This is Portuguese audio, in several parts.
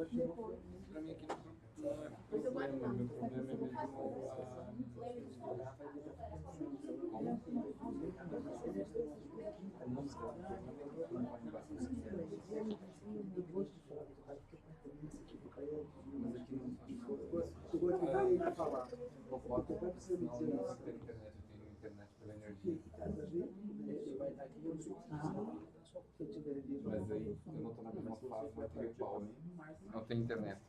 Para mim aqui no grupo não é problema, o meu problema é mesmo internet pela energia. Mas aí eu não estou na mesma fase, não tenho pau, não tenho internet.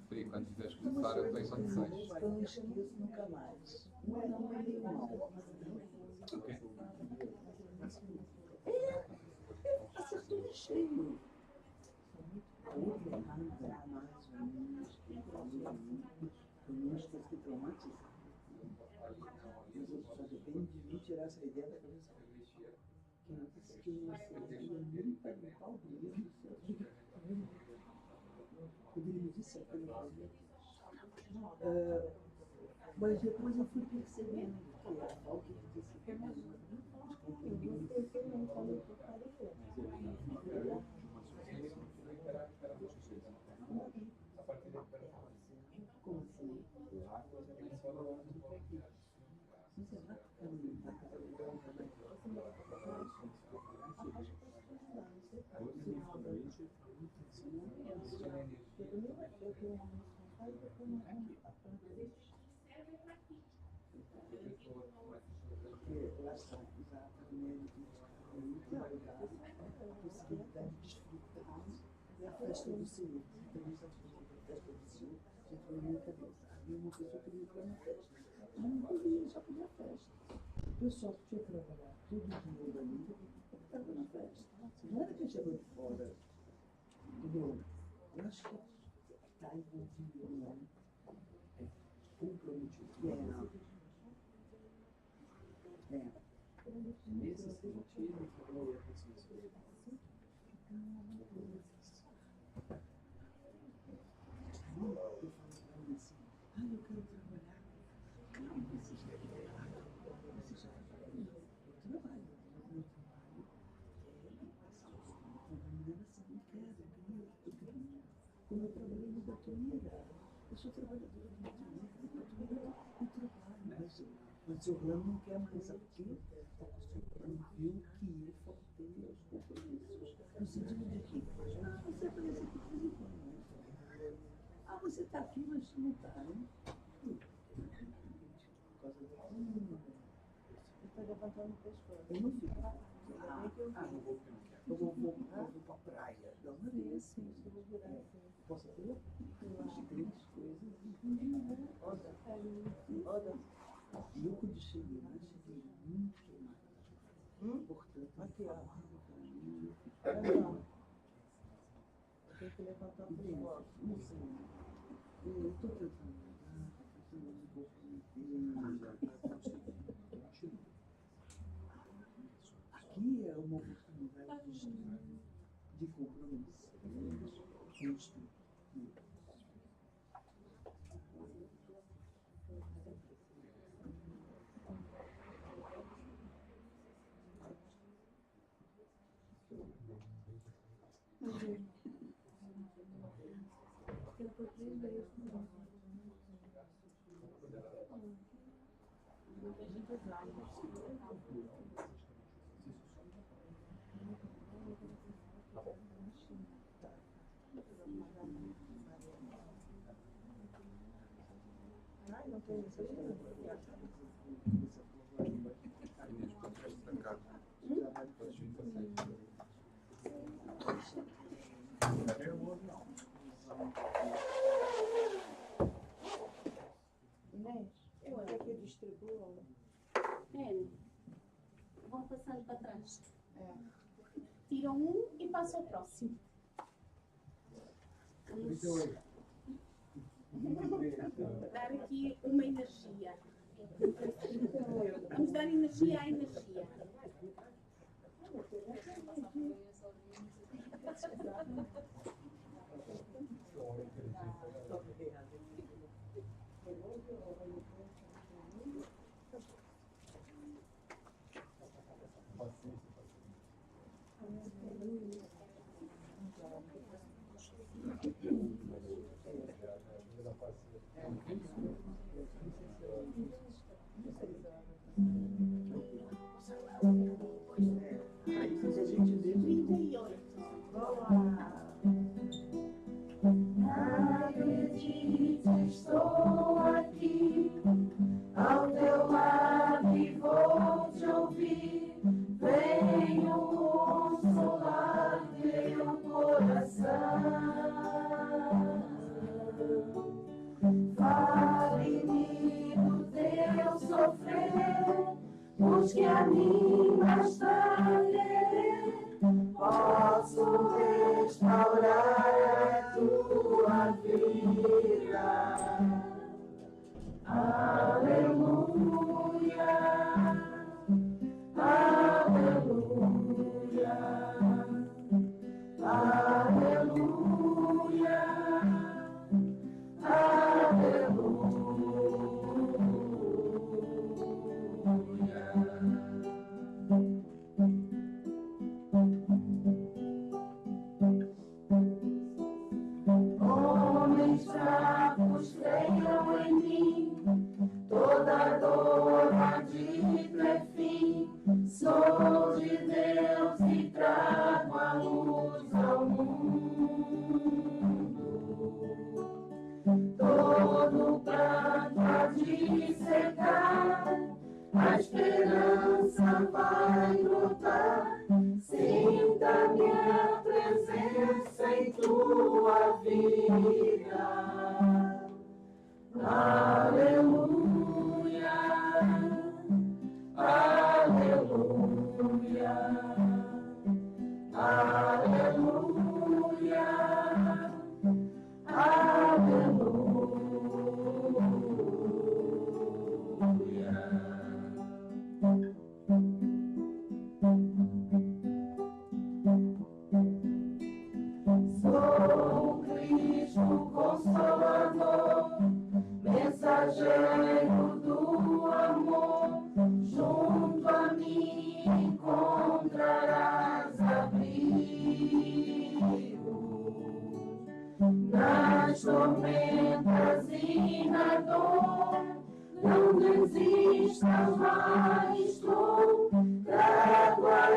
Pri, quando quiseres começar, eu estou em condições. Eu não esqueço nunca mais. Não é mal. Ok. Acertou em cheio. Que traumatiza. Só depende de mim tirar essa ideia da cabeça. Que não seria nunca no pau do Deus do céu. Poderia me dizer que eu não fazia. Mas depois eu fui percebendo que a falta de disciplina como assim? Porque lá está, exatamente, muito legal, a possibilidade de desfrutar da festa do Senhor. Também está falando da festa do Senhor, já foi na minha cabeça. Havia uma pessoa que queria ir na festa, mas não podia, só podia a festa. O pessoal que tinha que trabalhar todo dia dali, estava na festa. Não era quem chegou de fora, entendeu? Eu acho que está envolvido, não é? Comprometido. Nesse sentido, que eu ia conseguir. Eu falo assim, eu quero trabalhar. Calma, você já trabalha. Você já trabalha. Eu trabalho. Meu trabalho é assim, não quero, eu queria. Como eu trabalhei no Batuíra, eu sou trabalhadora do Batuíra, eu trabalho, mas o ramo não quer mais aqui, porque o seu plano viu que eu faltei aos compromissos. No sentido de que, você aparece aqui de vez em quando, né? Você está aqui, mas não está, né? Por causa da Estou levantando o pescoço. eu não fico. Eu vou para a praia. Dá uma areia, sim. Eu vou virar assim. Posso ter? Eu acho grandes coisas. Oda. E eu, quando cheguei lá, cheguei muito mais. Portanto, Aqui, ó. Tem que levantar o pescoço. Não sei. Eu estou tentando aqui é uma oportunidade de compromisso. Não tem isso aqui. Inês, eu quero que distribuam. Vão passando para trás. É. Tiram um e passam ao próximo. Vamos dar aqui uma energia. Vamos dar energia à energia. estou aqui, ao teu lado e vou te ouvir. Venho consolar teu coração. Fale-me do teu sofrer, busque a mim bastante. Posso restaurar a tua vida. Aleluia, aleluia, aleluia, homens fracos creiam em mim, toda dor há de ter fim. Sou de Deus e trago a luz ao mundo. Todo pranto há de secar, a esperança vai brotar. Sinta minha presença em tua vida. Aleluia, aleluia, aleluia, sou Cristo Consolador, mensageiro do amor. Junto a mim encontrarás abrigo. Nas tormentas e na dor, não desistas, lá estou. Trago a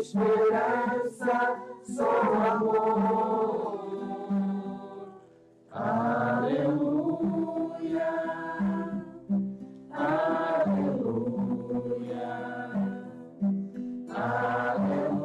esperança, sou amor. Aleluia, aleluia, aleluia,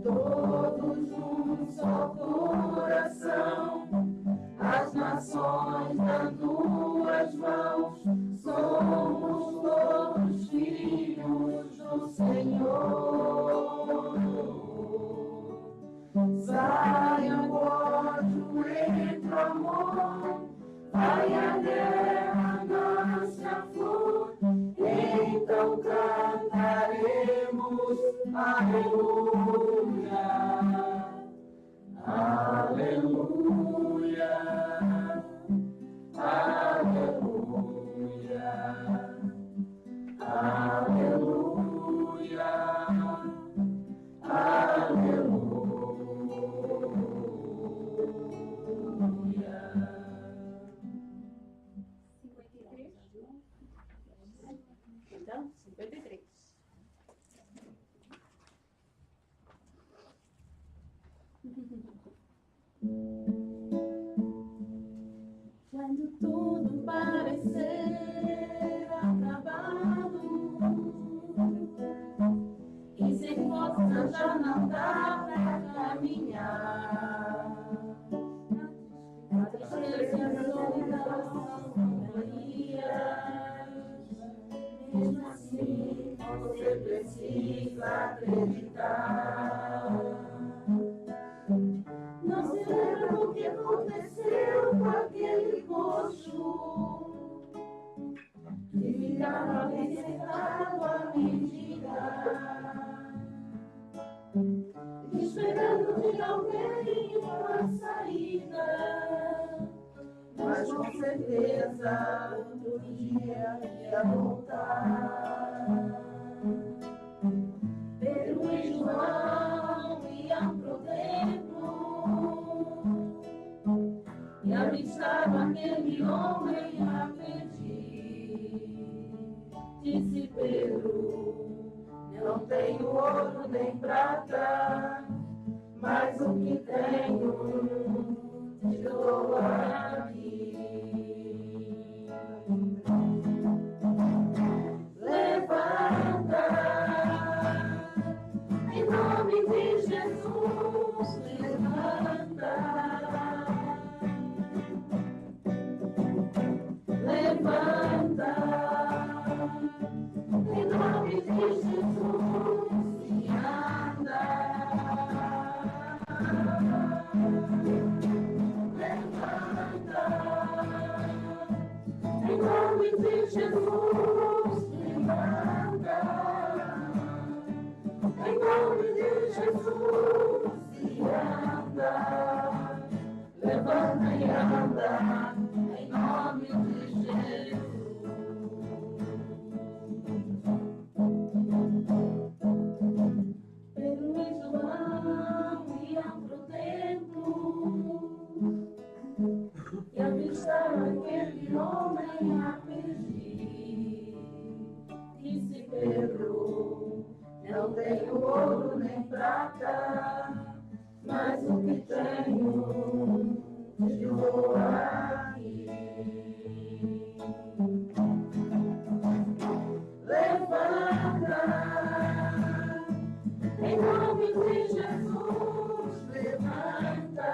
todos num só coração, as nações dando as mãos, somos todos filhos do Senhor. Sai o ódio, entra o amor, vai a guerra, nasce a flor, então cantaremos aleluia, aleluia, aleluia, aleluia, aleluia. 53. Então, 53. Quando tudo parecer acabado e sem força já não dá pra caminhar, a tristeza e a solidão são companhias. Mesmo assim, você precisa acreditar. Não se lembra do que aconteceu com aquele coxo que ficava bem sentado a mendigar, esperando de alguém uma saída, mas com certeza outro dia ia voltar. Pedro e João iam pro templo e a avistava aquele homem a pedir. Disse Pedro: não tenho ouro nem prata, mas o que tenho te dou aqui. Levanta, em nome de Jesus, levanta. Levanta, em nome de Jesus, e anda. Levanta, em nome de Jesus, levanta. Em nome de Jesus, e anda. Levanta e anda, em nome de Jesus. Pedro e João iam pro templo e avistaram aquele homem a pedir. Disse Pedro: não tenho ouro nem prata, mas o que tenho te dou aqui. Levanta, em nome de Jesus, levanta.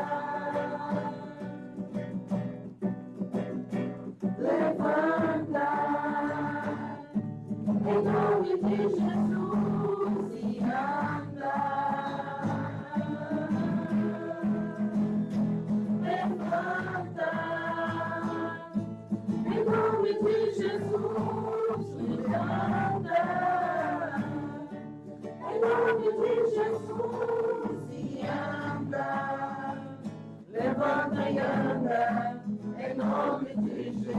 Levanta, em nome de Jesus, e anda. Levanta, em nome de Jesus, levanta. Em nome de Jesus, e anda. Levanta e anda, em nome de Jesus.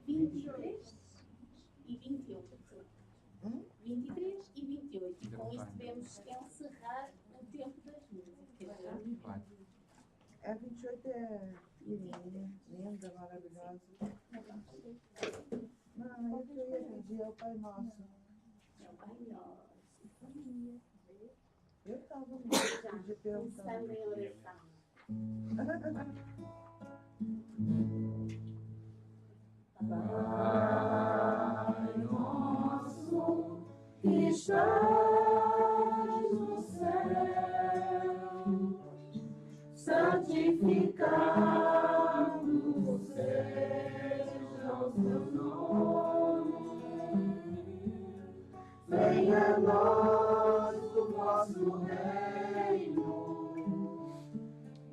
23 e 28. 23 e 28. E com isso devemos encerrar o tempo das músicas. A 28 é linda, maravilhosa. Não, eu queria pedir ao Pai Nosso. Eu estava no de perguntando. Em oração. Pai nosso que estás no céu, santificado seja o teu nome. Venha a nós o vosso reino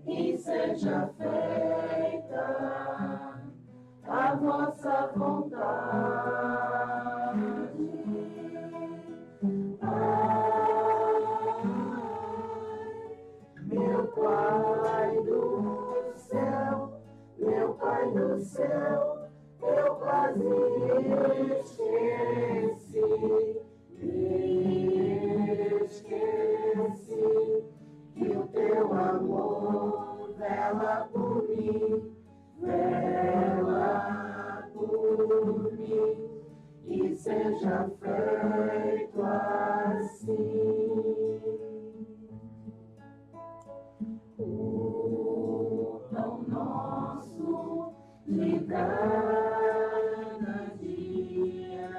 e seja feita a vossa vontade. Pai, meu Pai do céu, meu Pai do céu, eu quase esqueci que o teu amor vela por mim. Vela por mim e seja feito assim. O pão nosso de cada dia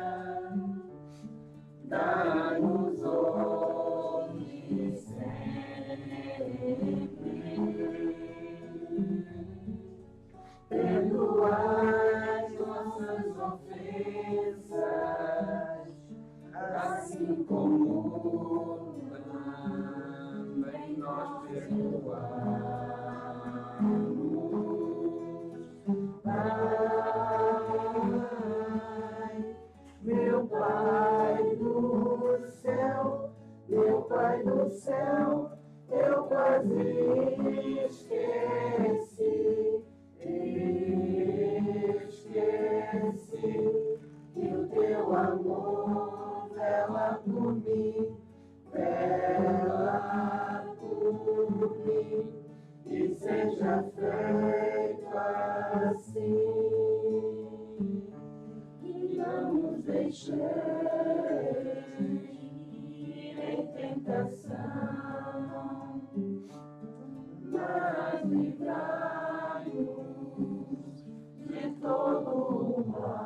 dá-nos hoje sempre. Perdoai nossas ofensas, assim como também nós perdoamos. Pai, meu Pai do céu, meu Pai do céu, eu quase esqueci que o teu amor vela por mim, vela mas livrai-nos de todo o mal.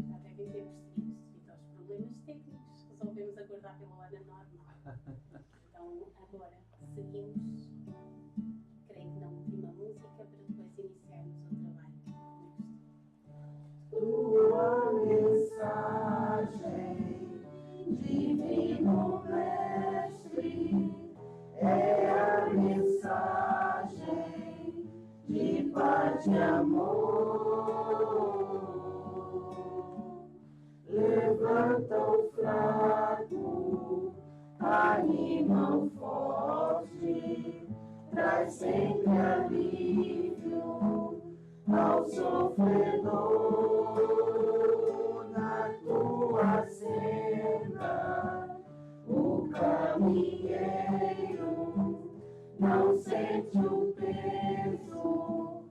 Já devem ter percebido, devido aos problemas técnicos, resolvemos aguardar pela hora normal. Então, agora seguimos, creio que na última música, para depois iniciarmos o trabalho. Tua mensagem, Divino Mestre, é a mensagem de paz e amor. Levanta o fraco, anima o forte, traz sempre alívio ao sofredor. Na tua senda, o caminheiro não sente o peso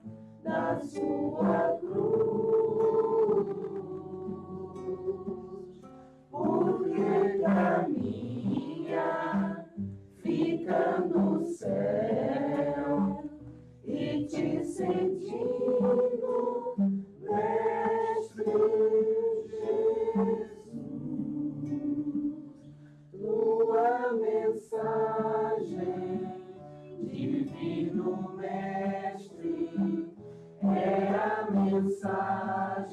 da sua cruz, porque caminha, fica no céu e te sentindo, Mestre Jesus. Tua mensagem, Divino Mestre, é a mensagem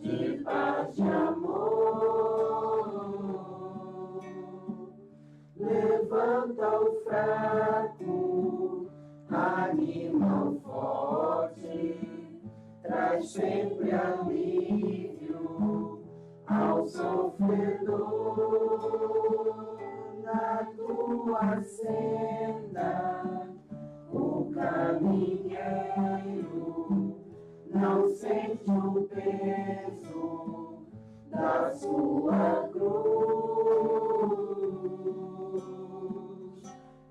de paz e amor. Levanta o fraco, anima o forte, traz sempre alívio ao sofredor. Na tua senda, o caminheiro não sente o peso da sua cruz,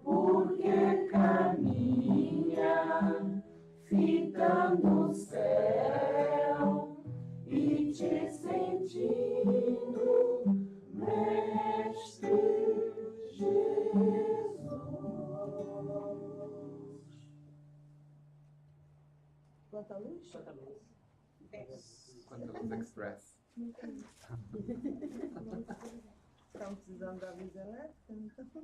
porque caminha, fica no céu e te sentindo, Mestre Jesus. Quanta luz? Quanta luz. Quanta luz express. Estamos precisando da luz elétrica, então.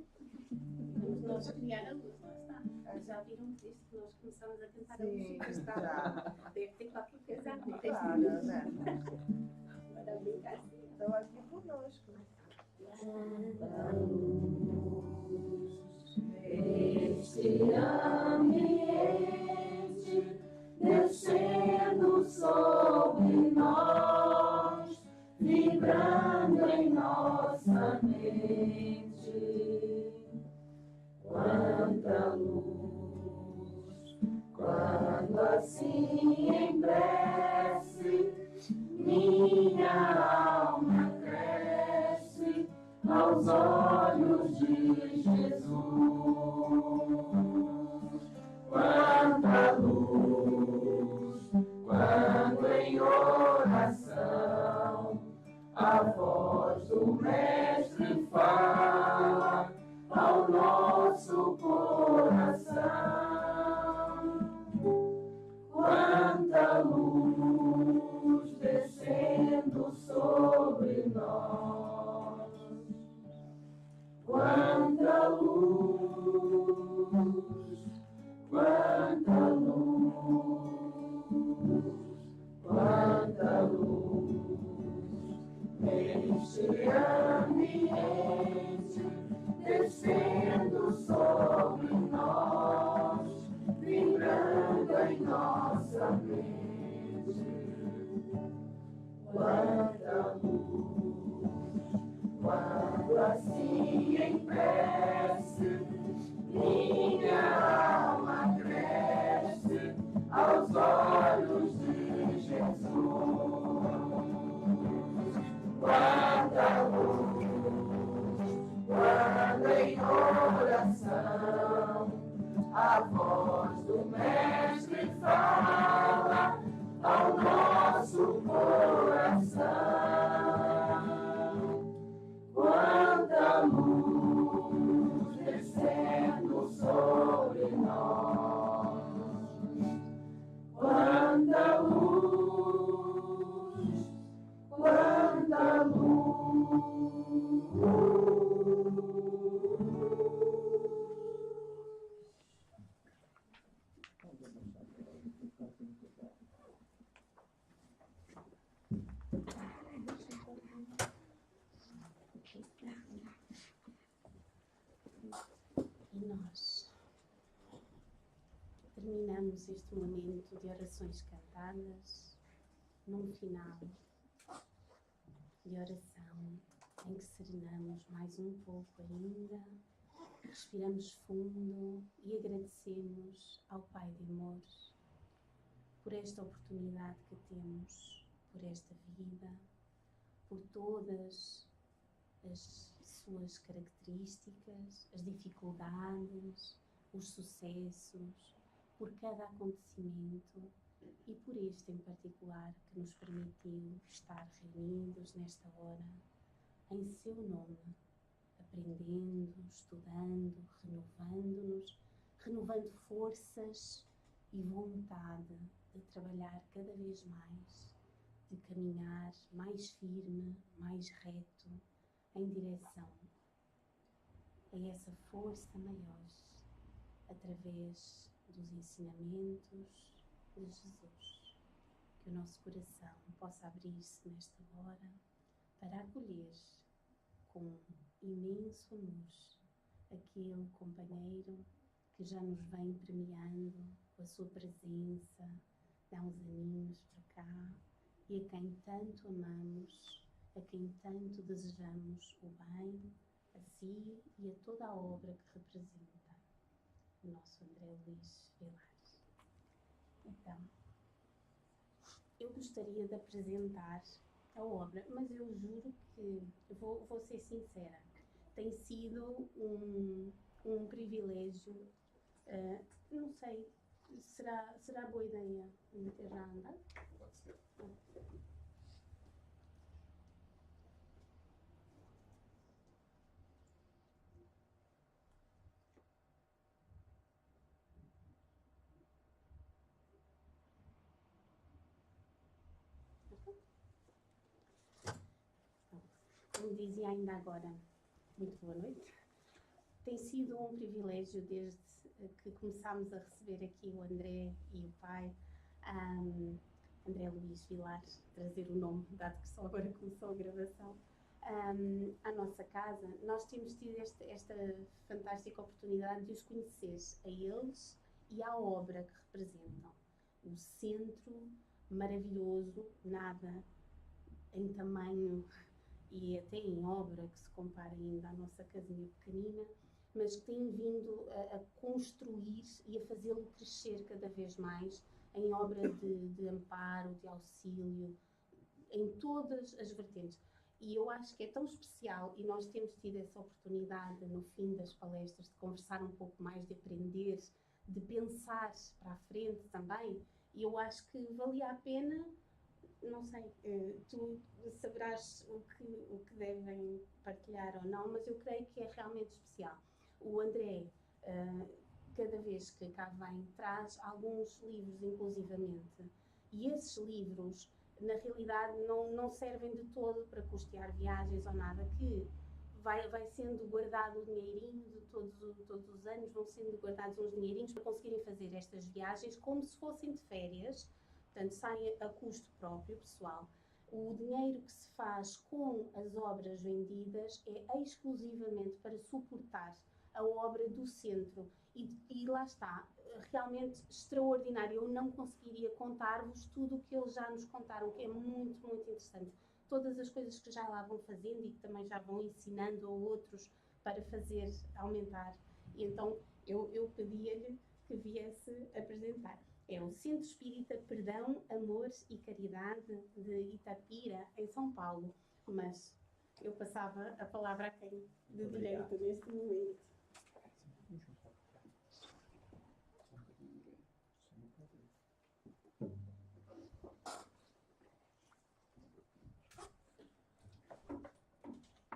Vamos nós criar a luz, lá está. Já viram que desde que nós começamos a cantar a Sim, música, está. deve ter qualquer coisa a ver. Claro, né? Para brincar assim. Estão aqui conosco. Este ambiente descendo sobre nós, vibrando em nossa mente. Quanta luz, quando assim em prece, minha alma cresce aos olhos de Jesus. Quanta luz, quando em oração a voz do Mestre fala ao nosso coração. Quanta luz descendo sobre nós. Quanta luz, quanta luz, quanta luz. Neste ambiente descendo sobre nós, vibrando em nossa mente. Quanta luz, quando assim em prece, coração, a voz do Mestre fala ao nosso coração. Quanta luz descendo sobre nós, quanta luz, quanta luz. E nós terminamos este momento de orações cantadas num final de oração em que serenamos mais um pouco ainda, respiramos fundo e agradecemos ao Pai de amor por esta oportunidade que temos, por esta vida, por todas as suas características, as dificuldades, os sucessos, por cada acontecimento e por este em particular que nos permitiu estar reunidos nesta hora, em seu nome, aprendendo, estudando, renovando-nos, renovando forças e vontade de trabalhar cada vez mais, de caminhar mais firme, mais reto, em direção a essa força maior, através dos ensinamentos de Jesus. Que o nosso coração possa abrir-se nesta hora para acolher com imenso amor aquele companheiro que já nos vem premiando com a sua presença, dá uns aninhos para cá, e a quem tanto amamos, a quem tanto desejamos o bem, a si e a toda a obra que representa o nosso André Luís Vilares. Então, eu gostaria de apresentar a obra, mas eu juro que vou ser sincera, tem sido um privilégio, não sei, será boa ideia meter já a andar? Pode ser. Como dizia ainda agora, muito boa noite. Tem sido um privilégio desde que começámos a receber aqui o André e o pai, André Luís Vilares, trazer o nome, dado que só agora começou a gravação, à nossa casa. Nós temos tido esta fantástica oportunidade de os conhecer a eles e à obra que representam. O centro maravilhoso, nada em tamanho e até em obra que se compara ainda à nossa casinha pequenina, mas que tem vindo a construir e a fazê-lo crescer cada vez mais em obra de amparo, de auxílio, em todas as vertentes. E eu acho que é tão especial, e nós temos tido essa oportunidade no fim das palestras de conversar um pouco mais, de aprender, de pensar para a frente também, e eu acho que valia a pena. Não sei, tu saberás o que devem partilhar ou não, mas eu creio que é realmente especial. O André, cada vez que cá vem, traz alguns livros inclusivamente, e esses livros, na realidade, não servem de todo para custear viagens ou nada, que vai sendo guardado o dinheirinho de todos os anos, vão sendo guardados uns dinheirinhos para conseguirem fazer estas viagens como se fossem de férias. Portanto, sai a custo próprio, pessoal. O dinheiro que se faz com as obras vendidas é exclusivamente para suportar a obra do centro. E lá está, realmente extraordinário. Eu não conseguiria contar-vos tudo o que eles já nos contaram, que é muito, muito interessante. Todas as coisas que já lá vão fazendo e que também já vão ensinando a outros para fazer aumentar. E então, eu pedia-lhe que viesse apresentar. É o Centro Espírita Perdão, Amor e Caridade de Itapira, em São Paulo. Mas eu passava a palavra a quem de direito neste momento.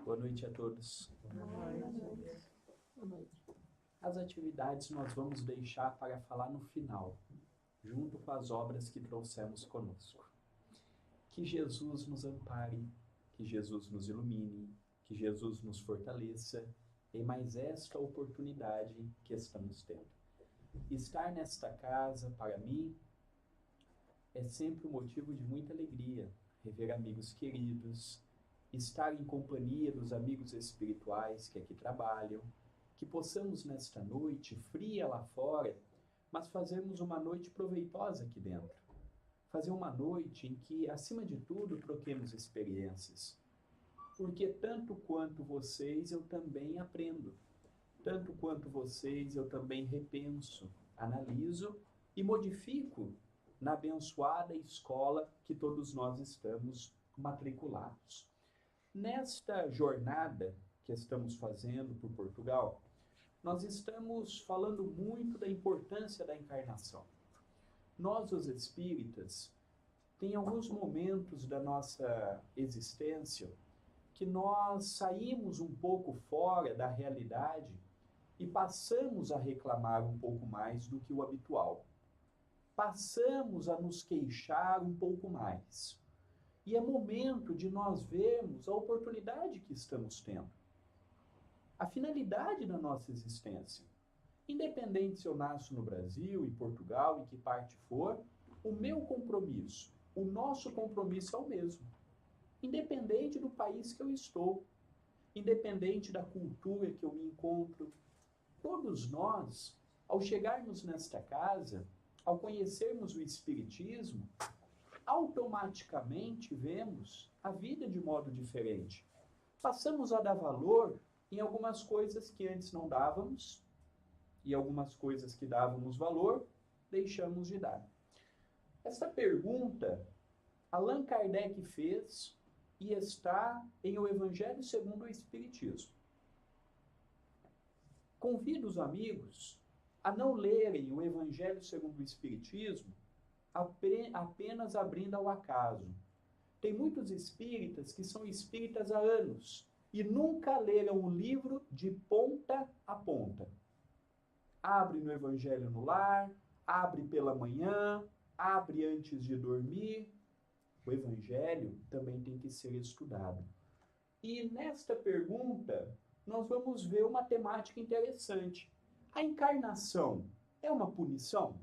Boa noite a todos. As atividades nós vamos deixar para falar no final, junto com as obras que trouxemos conosco. Que Jesus nos ampare, que Jesus nos ilumine, que Jesus nos fortaleça em mais esta oportunidade que estamos tendo. Estar nesta casa, para mim, é sempre um motivo de muita alegria, rever amigos queridos, estar em companhia dos amigos espirituais que aqui trabalham, que possamos nesta noite, fria lá fora, mas fazermos uma noite proveitosa aqui dentro. Fazer uma noite em que, acima de tudo, troquemos experiências. Porque tanto quanto vocês, eu também aprendo. Tanto quanto vocês, eu também repenso, analiso e modifico na abençoada escola que todos nós estamos matriculados. Nesta jornada que estamos fazendo por Portugal, nós estamos falando muito da importância da encarnação. Nós, os espíritas, tem alguns momentos da nossa existência que nós saímos um pouco fora da realidade e passamos a reclamar um pouco mais do que o habitual. Passamos a nos queixar um pouco mais. E é momento de nós vermos a oportunidade que estamos tendo. A finalidade da nossa existência. Independente se eu nasço no Brasil, em Portugal, em que parte for, o meu compromisso, o nosso compromisso é o mesmo. Independente do país que eu estou, independente da cultura que eu me encontro, todos nós, ao chegarmos nesta casa, ao conhecermos o Espiritismo, automaticamente vemos a vida de modo diferente. Passamos a dar valor em algumas coisas que antes não dávamos, e algumas coisas que dávamos valor, deixamos de dar. Essa pergunta, Allan Kardec fez e está em O Evangelho segundo o Espiritismo. Convido os amigos a não lerem o Evangelho segundo o Espiritismo apenas abrindo ao acaso. Tem muitos espíritas que são espíritas há anos e nunca leram o livro de ponta a ponta. Abre no Evangelho no lar, abre pela manhã, abre antes de dormir. O Evangelho também tem que ser estudado. E nesta pergunta, nós vamos ver uma temática interessante. A encarnação é uma punição?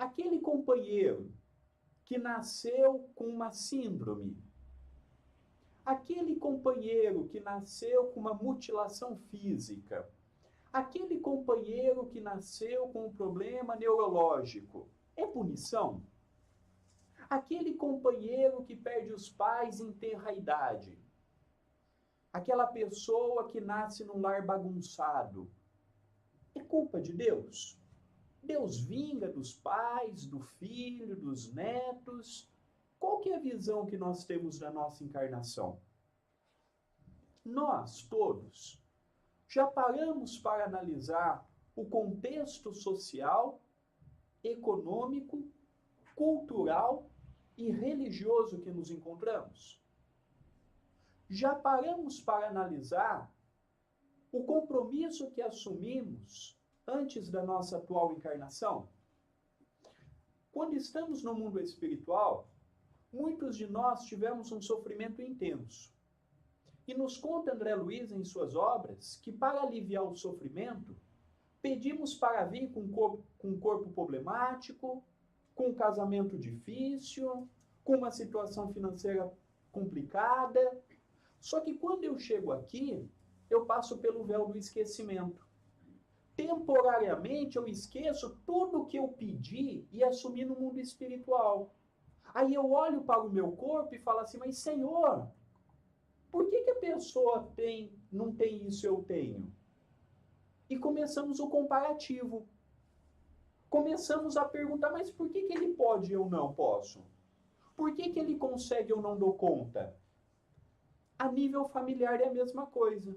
Aquele companheiro que nasceu com uma síndrome, aquele companheiro que nasceu com uma mutilação física, aquele companheiro que nasceu com um problema neurológico, é punição? Aquele companheiro que perde os pais em tenra idade, aquela pessoa que nasce num lar bagunçado, é culpa de Deus? Deus vinga dos pais, do filho, dos netos? Qual que é a visão que nós temos da nossa encarnação? Nós, todos, já paramos para analisar o contexto social, econômico, cultural e religioso que nos encontramos? Já paramos para analisar o compromisso que assumimos antes da nossa atual encarnação? Quando estamos no mundo espiritual, muitos de nós tivemos um sofrimento intenso. E nos conta André Luiz em suas obras que, para aliviar o sofrimento, pedimos para vir com um corpo problemático, com um casamento difícil, com uma situação financeira complicada. Só que quando eu chego aqui, eu passo pelo véu do esquecimento. Temporariamente eu esqueço tudo o que eu pedi e assumi no mundo espiritual. Aí eu olho para o meu corpo e falo assim, mas Senhor, por que a pessoa não tem isso e eu tenho? E começamos o comparativo. Começamos a perguntar, mas por que ele pode e eu não posso? Por que ele consegue e eu não dou conta? A nível familiar é a mesma coisa.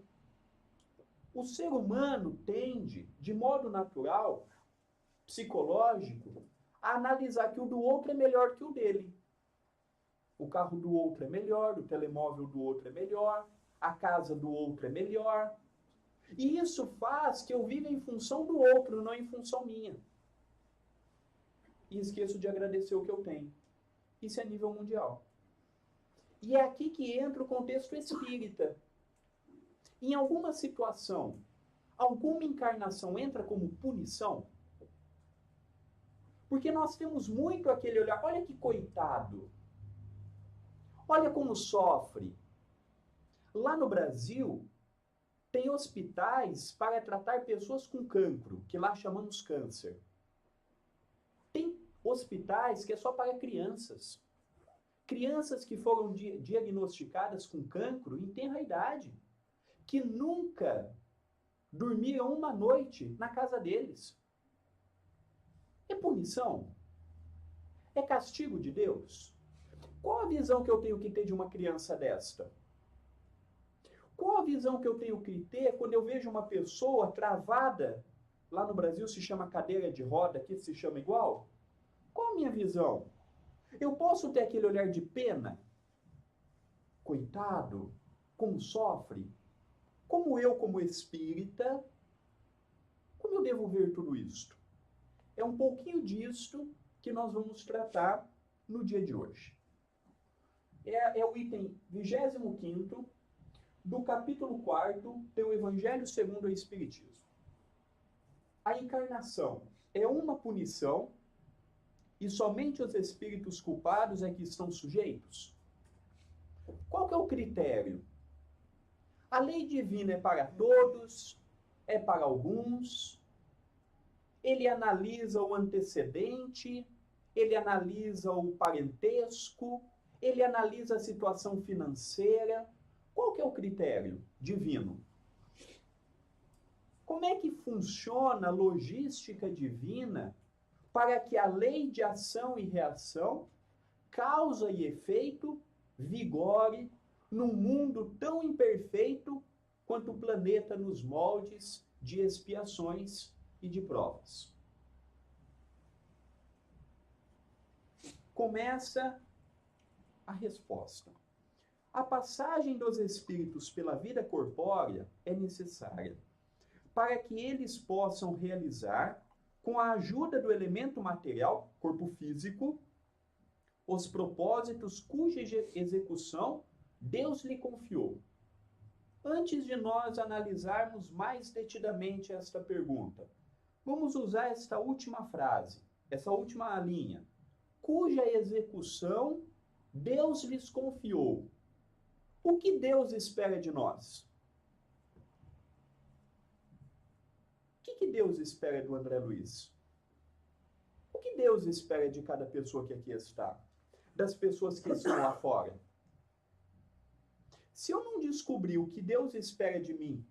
O ser humano tende, de modo natural, psicológico, a analisar que o do outro é melhor que o dele. O carro do outro é melhor, o telemóvel do outro é melhor, a casa do outro é melhor. E isso faz que eu viva em função do outro, não em função minha. E esqueço de agradecer o que eu tenho. Isso é nível mundial. E é aqui que entra o contexto espírita. Em alguma situação, alguma encarnação entra como punição? Porque nós temos muito aquele olhar, olha que coitado. Olha como sofre. Lá no Brasil, tem hospitais para tratar pessoas com cancro, que lá chamamos câncer. Tem hospitais que é só para crianças. Crianças que foram diagnosticadas com cancro em tenra idade, que nunca dormiram uma noite na casa deles. É punição? É castigo de Deus? Qual a visão que eu tenho que ter de uma criança desta? Qual a visão que eu tenho que ter quando eu vejo uma pessoa travada, lá no Brasil se chama cadeira de roda, aqui se chama igual? Qual a minha visão? Eu posso ter aquele olhar de pena? Coitado, como sofre? Como eu, como espírita, como eu devo ver tudo isto? É um pouquinho disto que nós vamos tratar no dia de hoje. É o item 25º do capítulo 4 do Evangelho segundo o Espiritismo. A encarnação é uma punição e somente os espíritos culpados é que estão sujeitos? Qual que é o critério? A lei divina é para todos? É para alguns? Ele analisa o antecedente? Ele analisa o parentesco? Ele analisa a situação financeira? Qual que é o critério divino? Como é que funciona a logística divina para que a lei de ação e reação, causa e efeito, vigore num mundo tão imperfeito quanto o planeta nos moldes de expiações e de provas? Começa a resposta. A passagem dos espíritos pela vida corpórea é necessária para que eles possam realizar, com a ajuda do elemento material, corpo físico, os propósitos cuja execução Deus lhe confiou. Antes de nós analisarmos mais detidamente esta pergunta, vamos usar esta última frase, essa última linha. Cuja execução Deus lhes confiou. O que Deus espera de nós? O que Deus espera do André Luiz? O que Deus espera de cada pessoa que aqui está? Das pessoas que estão lá fora? Se eu não descobrir o que Deus espera de mim,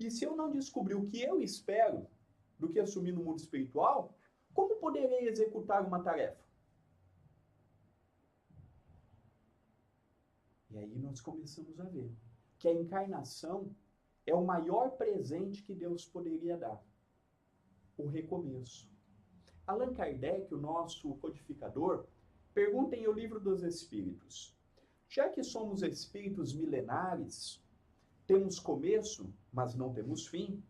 e se eu não descobrir o que eu espero do que assumir no mundo espiritual, como poderei executar uma tarefa? E aí nós começamos a ver que a encarnação é o maior presente que Deus poderia dar. O recomeço. Allan Kardec, o nosso codificador, pergunta em O Livro dos Espíritos: já que somos espíritos milenares, temos começo, mas não temos fim,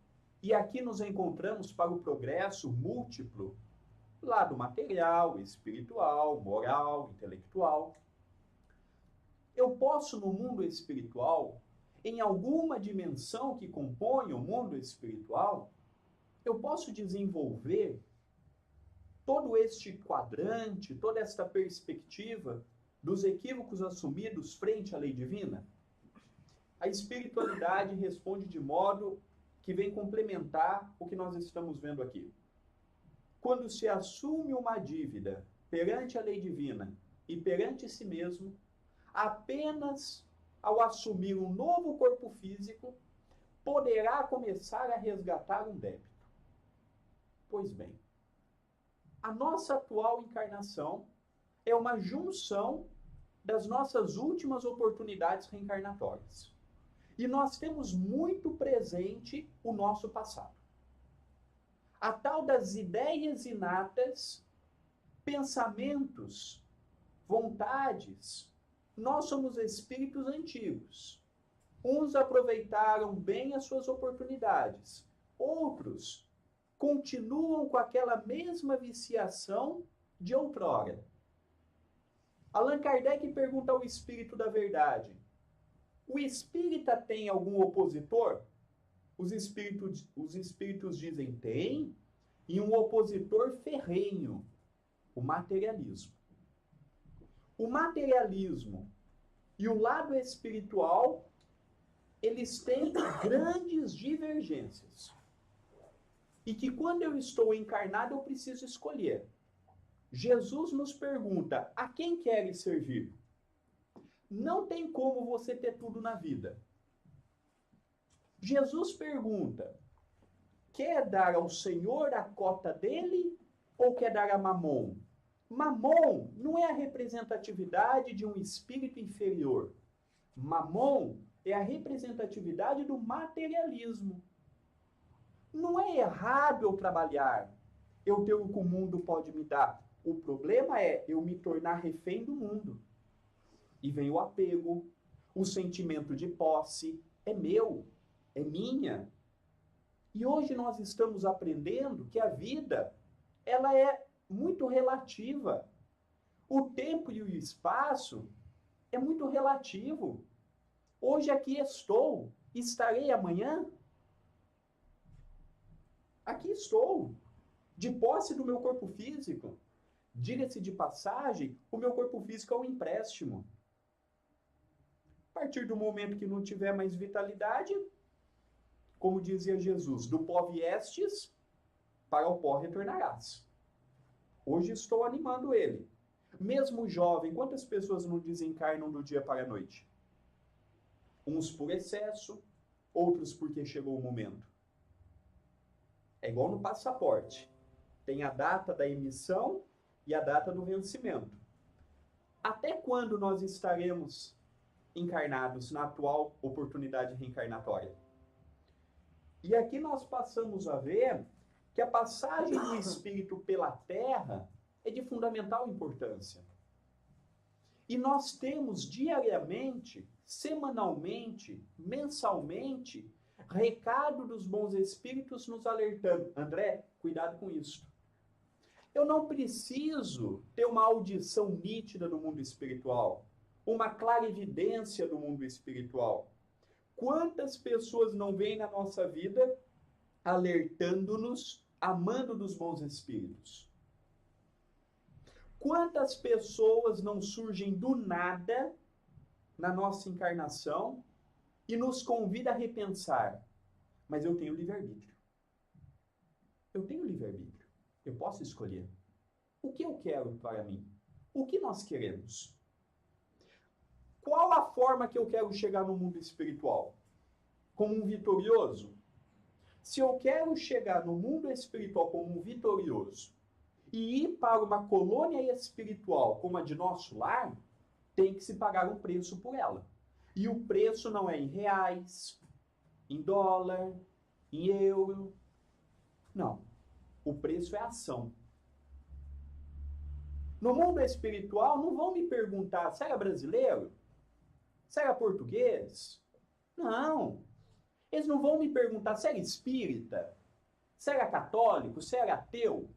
e aqui nos encontramos para o progresso múltiplo, lado material, espiritual, moral, intelectual. Eu posso, no mundo espiritual, em alguma dimensão que compõe o mundo espiritual, eu posso desenvolver todo este quadrante, toda esta perspectiva dos equívocos assumidos frente à lei divina? A espiritualidade responde de modo que vem complementar o que nós estamos vendo aqui. Quando se assume uma dívida perante a lei divina e perante si mesmo, apenas ao assumir um novo corpo físico, poderá começar a resgatar um débito. Pois bem, a nossa atual encarnação é uma junção das nossas últimas oportunidades reencarnatórias. E nós temos muito presente o nosso passado. A tal das ideias inatas, pensamentos, vontades. Nós somos espíritos antigos. Uns aproveitaram bem as suas oportunidades. Outros continuam com aquela mesma viciação de outrora. Allan Kardec pergunta ao Espírito da Verdade: o espírita tem algum opositor? Os espíritos dizem tem, e um opositor ferrenho, o materialismo. O materialismo e o lado espiritual, eles têm grandes divergências. E que quando eu estou encarnado, eu preciso escolher. Jesus nos pergunta: a quem queres servir? Não tem como você ter tudo na vida. Jesus pergunta: quer dar ao Senhor a cota dele ou quer dar a Mamon? Mamon não é a representatividade de um espírito inferior. Mamon é a representatividade do materialismo. Não é errado eu trabalhar, eu ter o que o mundo pode me dar. O problema é eu me tornar refém do mundo. E vem o apego, o sentimento de posse. É meu, é minha. E hoje nós estamos aprendendo que a vida, ela é muito relativa. O tempo e o espaço é muito relativo. Hoje aqui estou, estarei amanhã? Aqui estou, de posse do meu corpo físico. Diga-se de passagem, o meu corpo físico é um empréstimo. A partir do momento que não tiver mais vitalidade, como dizia Jesus, do pó viestes, para o pó retornarás. Hoje estou animando ele. Mesmo jovem, quantas pessoas não desencarnam do dia para a noite? Uns por excesso, outros porque chegou o momento. É igual no passaporte. Tem a data da emissão e a data do vencimento. Até quando nós estaremos encarnados na atual oportunidade reencarnatória? E aqui nós passamos a ver que a passagem do espírito pela Terra é de fundamental importância. E nós temos diariamente, semanalmente, mensalmente, recado dos bons espíritos nos alertando: André, cuidado com isso. Eu não preciso ter uma audição nítida do mundo espiritual, uma clarividência do mundo espiritual. Quantas pessoas não vêm na nossa vida alertando-nos, amando dos bons espíritos? Quantas pessoas não surgem do nada na nossa encarnação e nos convida a repensar? Mas eu tenho livre-arbítrio. Eu tenho livre-arbítrio. Eu posso escolher. O que eu quero para mim? O que nós queremos? Qual a forma que eu quero chegar no mundo espiritual? Como um vitorioso? Se eu quero chegar no mundo espiritual como um vitorioso e ir para uma colônia espiritual como a de nosso lar, tem que se pagar um preço por ela. E o preço não é em reais, em dólar, em euro. Não. O preço é ação. No mundo espiritual, não vão me perguntar: você era brasileiro? Você era português? Não. Eles não vão me perguntar: você era espírita? Você era católico? Você era ateu?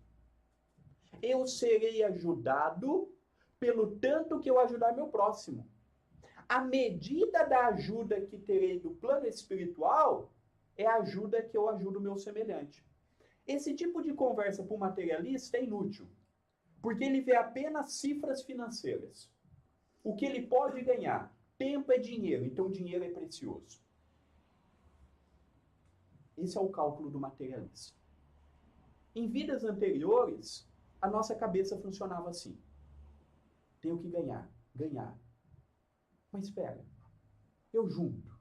Eu serei ajudado pelo tanto que eu ajudar meu próximo. A medida da ajuda que terei do plano espiritual é a ajuda que eu ajudo o meu semelhante. Esse tipo de conversa para o materialista é inútil, porque ele vê apenas cifras financeiras. O que ele pode ganhar? Tempo é dinheiro, então dinheiro é precioso. Esse é o cálculo do materialista. Em vidas anteriores, a nossa cabeça funcionava assim. Tenho que ganhar, ganhar. Mas espera, eu junto.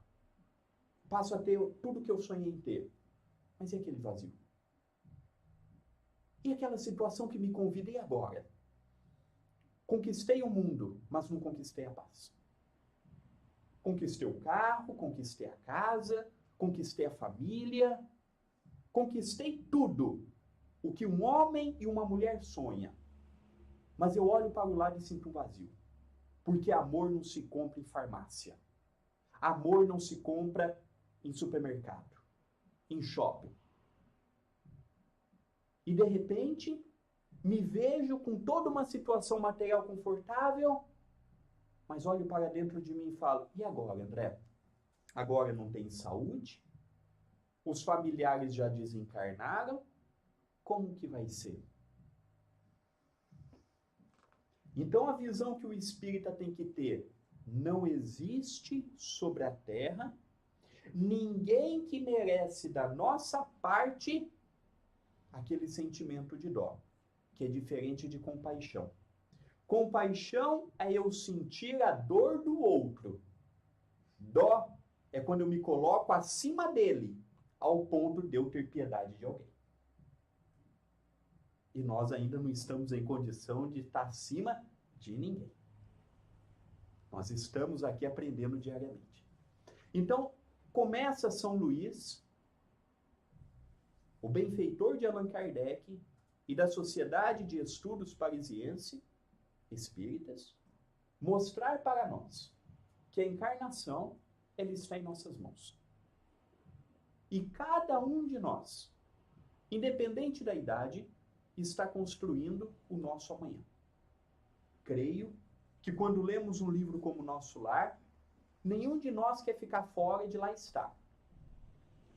Passo a ter tudo que eu sonhei em ter. Mas e aquele vazio? E aquela situação que me convida, e agora? Conquistei o mundo, mas não conquistei a paz. Conquistei o carro, conquistei a casa, conquistei a família, conquistei tudo o que um homem e uma mulher sonham. Mas eu olho para o lado e sinto um vazio. Porque amor não se compra em farmácia. Amor não se compra em supermercado, em shopping. E de repente, me vejo com toda uma situação material confortável, mas olho para dentro de mim e falo, e agora, André? Agora não tem saúde? Os familiares já desencarnaram? Como que vai ser? Então a visão que o espírita tem que ter, não existe sobre a terra ninguém que merece da nossa parte aquele sentimento de dó, que é diferente de compaixão. Compaixão é eu sentir a dor do outro. Dó é quando eu me coloco acima dele, ao ponto de eu ter piedade de alguém. E nós ainda não estamos em condição de estar acima de ninguém. Nós estamos aqui aprendendo diariamente. Então, começa São Luís, o benfeitor de Allan Kardec e da Sociedade de Estudos Parisiense, espíritas, mostrar para nós que a encarnação, ela está em nossas mãos. E cada um de nós, independente da idade, está construindo o nosso amanhã. Creio que quando lemos um livro como Nosso Lar, nenhum de nós quer ficar fora de lá estar.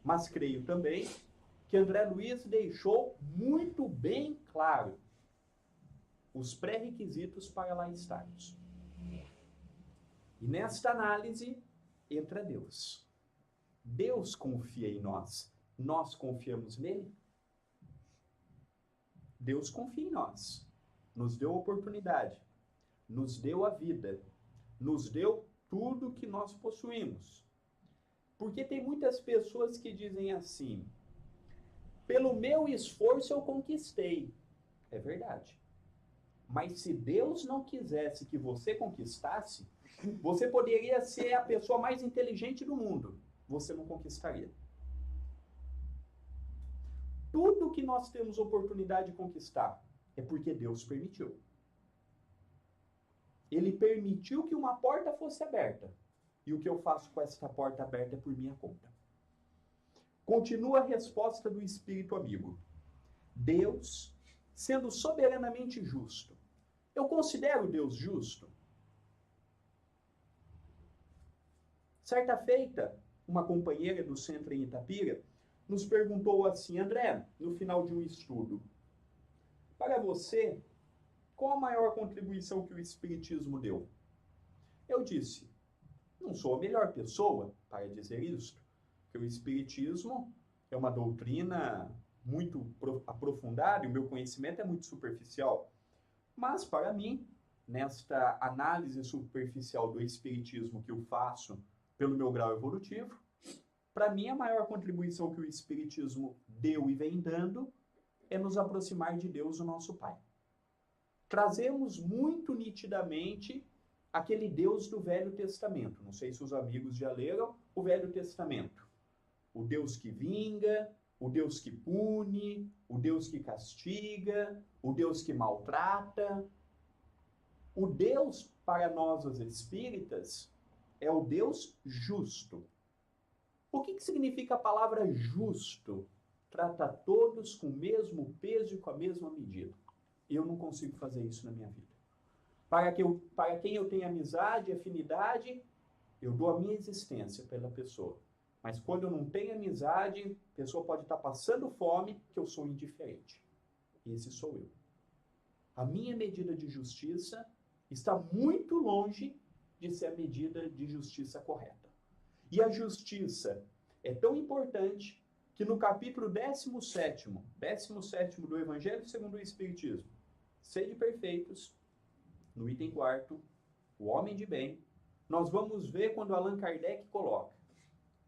Mas creio também que André Luiz deixou muito bem claro os pré-requisitos para lá estarmos. E nesta análise entra Deus. Deus confia em nós. Nós confiamos nele? Deus confia em nós. Nos deu a oportunidade. Nos deu a vida. Nos deu tudo que nós possuímos. Porque tem muitas pessoas que dizem assim, pelo meu esforço eu conquistei. É verdade. Mas se Deus não quisesse que você conquistasse, você poderia ser a pessoa mais inteligente do mundo. Você não conquistaria. Tudo que nós temos oportunidade de conquistar é porque Deus permitiu. Ele permitiu que uma porta fosse aberta. E o que eu faço com essa porta aberta é por minha conta. Continua a resposta do Espírito amigo. Deus, sendo soberanamente justo. Eu considero Deus justo? Certa feita, uma companheira do centro em Itapira nos perguntou assim, André, no final de um estudo, para você, qual a maior contribuição que o Espiritismo deu? Eu disse, não sou a melhor pessoa para dizer isto, que o Espiritismo é uma doutrina muito aprofundada e o meu conhecimento é muito superficial. Mas, para mim, nesta análise superficial do Espiritismo que eu faço pelo meu grau evolutivo, para mim a maior contribuição que o Espiritismo deu e vem dando é nos aproximar de Deus, o nosso Pai. Trazemos muito nitidamente aquele Deus do Velho Testamento. Não sei se os amigos já leram o Velho Testamento. O Deus que vinga, o Deus que pune, o Deus que castiga, o Deus que maltrata. O Deus, para nós os espíritas, é o Deus justo. O que significa a palavra justo? Trata todos com o mesmo peso e com a mesma medida. Eu não consigo fazer isso na minha vida. Para quem eu tenho amizade, afinidade, eu dou a minha existência pela pessoa. Mas quando eu não tenho amizade, a pessoa pode estar passando fome, que eu sou indiferente. Esse sou eu. A minha medida de justiça está muito longe de ser a medida de justiça correta. E a justiça é tão importante que no capítulo 17 do Evangelho segundo o Espiritismo, sede perfeitos, no item 4º, o homem de bem, nós vamos ver quando Allan Kardec coloca: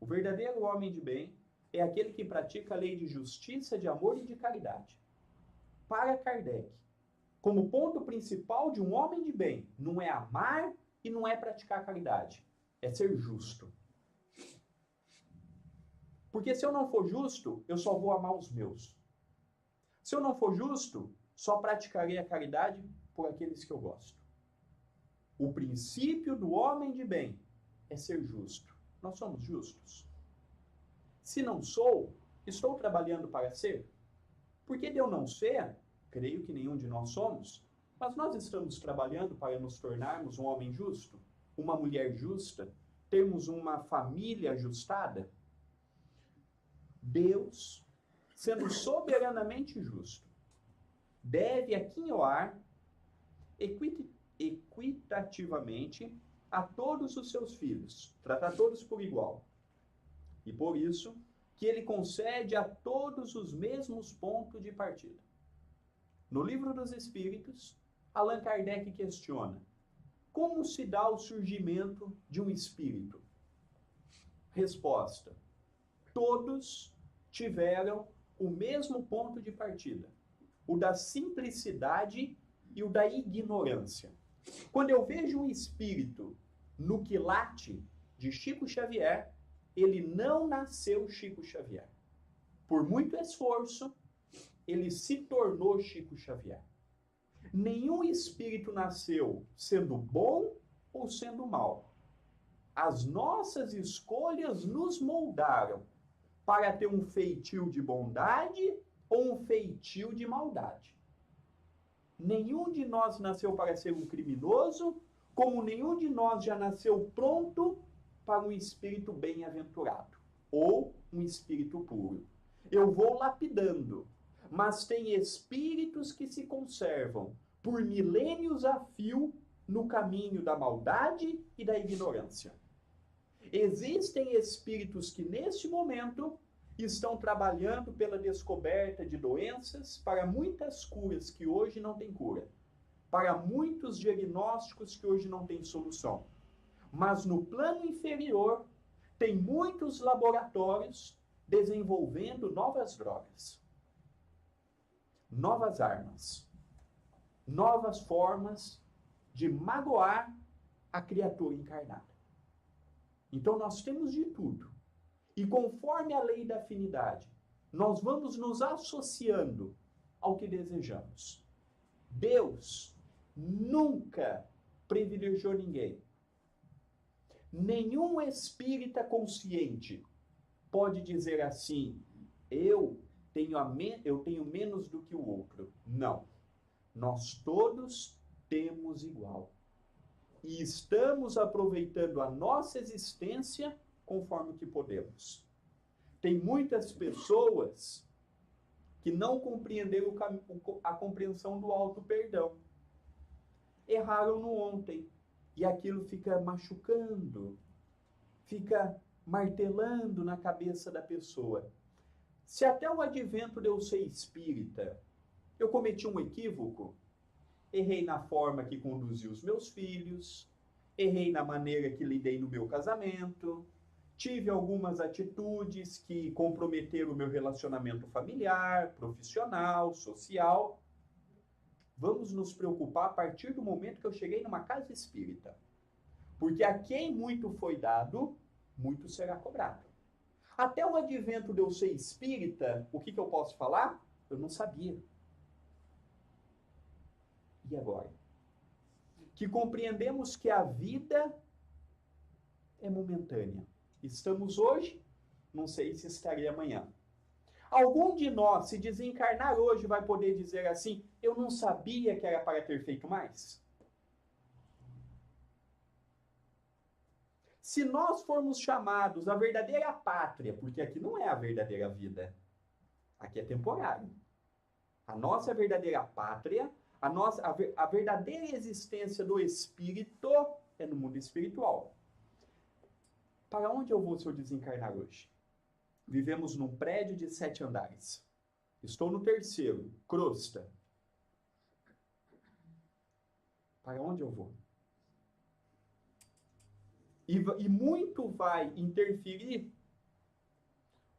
o verdadeiro homem de bem é aquele que pratica a lei de justiça, de amor e de caridade. Para Kardec, como ponto principal de um homem de bem, não é amar e não é praticar caridade, é ser justo. Porque se eu não for justo, eu só vou amar os meus. Se eu não for justo, só praticarei a caridade por aqueles que eu gosto. O princípio do homem de bem é ser justo. Nós somos justos? Se não sou, estou trabalhando para ser? Porque de eu não ser, creio que nenhum de nós somos, mas nós estamos trabalhando para nos tornarmos um homem justo, uma mulher justa, termos uma família ajustada? Deus, sendo soberanamente justo, deve aquinhoar equitativamente a todos os seus filhos, tratar todos por igual. E por isso que ele concede a todos os mesmos pontos de partida. No Livro dos Espíritos, Allan Kardec questiona: como se dá o surgimento de um espírito? Resposta: todos tiveram o mesmo ponto de partida, o da simplicidade e o da ignorância. Quando eu vejo um espírito no quilate de Chico Xavier, ele não nasceu Chico Xavier. Por muito esforço, ele se tornou Chico Xavier. Nenhum espírito nasceu sendo bom ou sendo mal. As nossas escolhas nos moldaram para ter um feitio de bondade ou um feitio de maldade. Nenhum de nós nasceu para ser um criminoso, como nenhum de nós já nasceu pronto para um espírito bem-aventurado ou um espírito puro. Eu vou lapidando, mas tem espíritos que se conservam por milênios a fio no caminho da maldade e da ignorância. Existem espíritos que neste momento estão trabalhando pela descoberta de doenças para muitas curas que hoje não têm cura, para muitos diagnósticos que hoje não têm solução. Mas no plano inferior, tem muitos laboratórios desenvolvendo novas drogas, novas armas, novas formas de magoar a criatura encarnada. Então nós temos de tudo. E conforme a lei da afinidade, nós vamos nos associando ao que desejamos. Deus nunca privilegiou ninguém. Nenhum espírita consciente pode dizer assim: eu tenho menos do que o outro. Não. Nós todos temos igual. E estamos aproveitando a nossa existência conforme o que podemos. Tem muitas pessoas que não compreenderam a compreensão do auto-perdão. Erraram no ontem. E aquilo fica machucando, fica martelando na cabeça da pessoa. Se até o advento de eu ser espírita, eu cometi um equívoco, errei na forma que conduzi os meus filhos, errei na maneira que lidei no meu casamento, tive algumas atitudes que comprometeram o meu relacionamento familiar, profissional, social. Vamos nos preocupar a partir do momento que eu cheguei numa casa espírita. Porque a quem muito foi dado, muito será cobrado. Até o advento de eu ser espírita, o que eu posso falar? Eu não sabia. E agora? Que compreendemos que a vida é momentânea. Estamos hoje, não sei se estarei amanhã. Algum de nós, se desencarnar hoje, vai poder dizer assim: eu não sabia que era para ter feito mais? Se nós formos chamados à verdadeira pátria, porque aqui não é a verdadeira vida, aqui é temporário. A nossa verdadeira pátria, a verdadeira existência do espírito é no mundo espiritual. Para onde eu vou se eu desencarnar hoje? Vivemos num prédio de 7 andares. Estou no 3º, crosta. Para onde eu vou? E muito vai interferir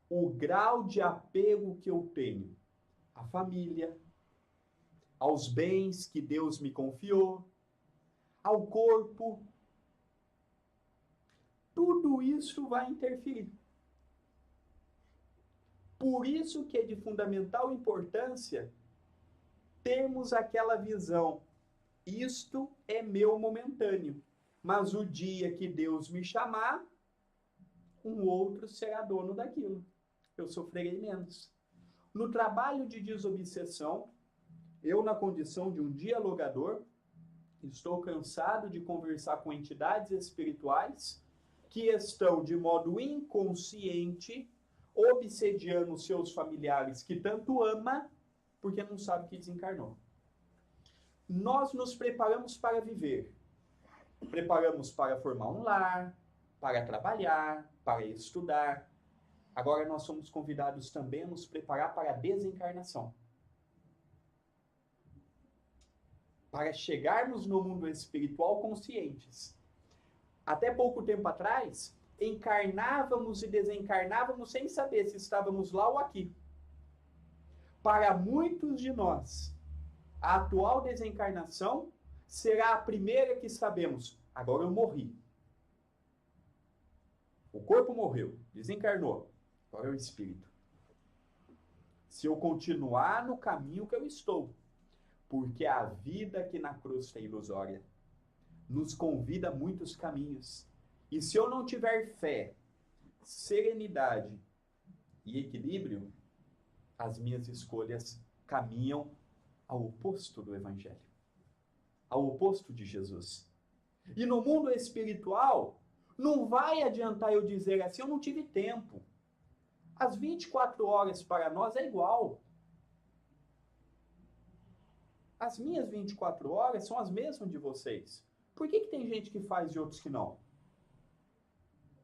o grau de apego que eu tenho à família, aos bens que Deus me confiou, ao corpo. Tudo isso vai interferir. Por isso que é de fundamental importância termos aquela visão: isto é meu momentâneo, mas o dia que Deus me chamar, um outro será dono daquilo. Eu sofrerei menos. No trabalho de desobsessão, eu, na condição de um dialogador, estou cansado de conversar com entidades espirituais que estão, de modo inconsciente, obsediando seus familiares que tanto ama, porque não sabe que desencarnou. Nós nos preparamos para viver. Preparamos para formar um lar, para trabalhar, para estudar. Agora nós somos convidados também a nos preparar para a desencarnação. Para chegarmos no mundo espiritual conscientes. Até pouco tempo atrás, encarnávamos e desencarnávamos sem saber se estávamos lá ou aqui. Para muitos de nós, a atual desencarnação será a primeira que sabemos. Agora eu morri. O corpo morreu, desencarnou. Agora é o espírito. Se eu continuar no caminho que eu estou, porque a vida aqui na cruz é ilusória, nos convida a muitos caminhos. E se eu não tiver fé, serenidade e equilíbrio, as minhas escolhas caminham ao oposto do Evangelho, ao oposto de Jesus. E no mundo espiritual, não vai adiantar eu dizer assim, eu não tive tempo. As 24 horas para nós é igual. As minhas 24 horas são as mesmas de vocês. Por que tem gente que faz e outros que não?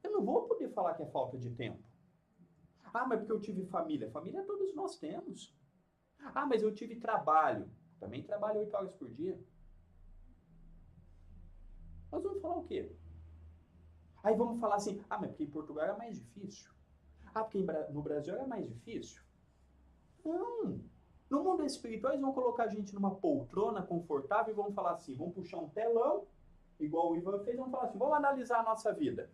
Eu não vou poder falar que é falta de tempo. Ah, mas porque eu tive família. Família todos nós temos. Ah, mas eu tive trabalho. Também trabalho 8 horas por dia. Nós vamos falar o quê? Aí vamos falar assim, ah, mas porque em Portugal era mais difícil. Ah, porque no Brasil era mais difícil. Não. No mundo espiritual, eles vão colocar a gente numa poltrona confortável e vão falar assim, vão puxar um telão, igual o Ivan fez, vão falar assim, vamos analisar a nossa vida.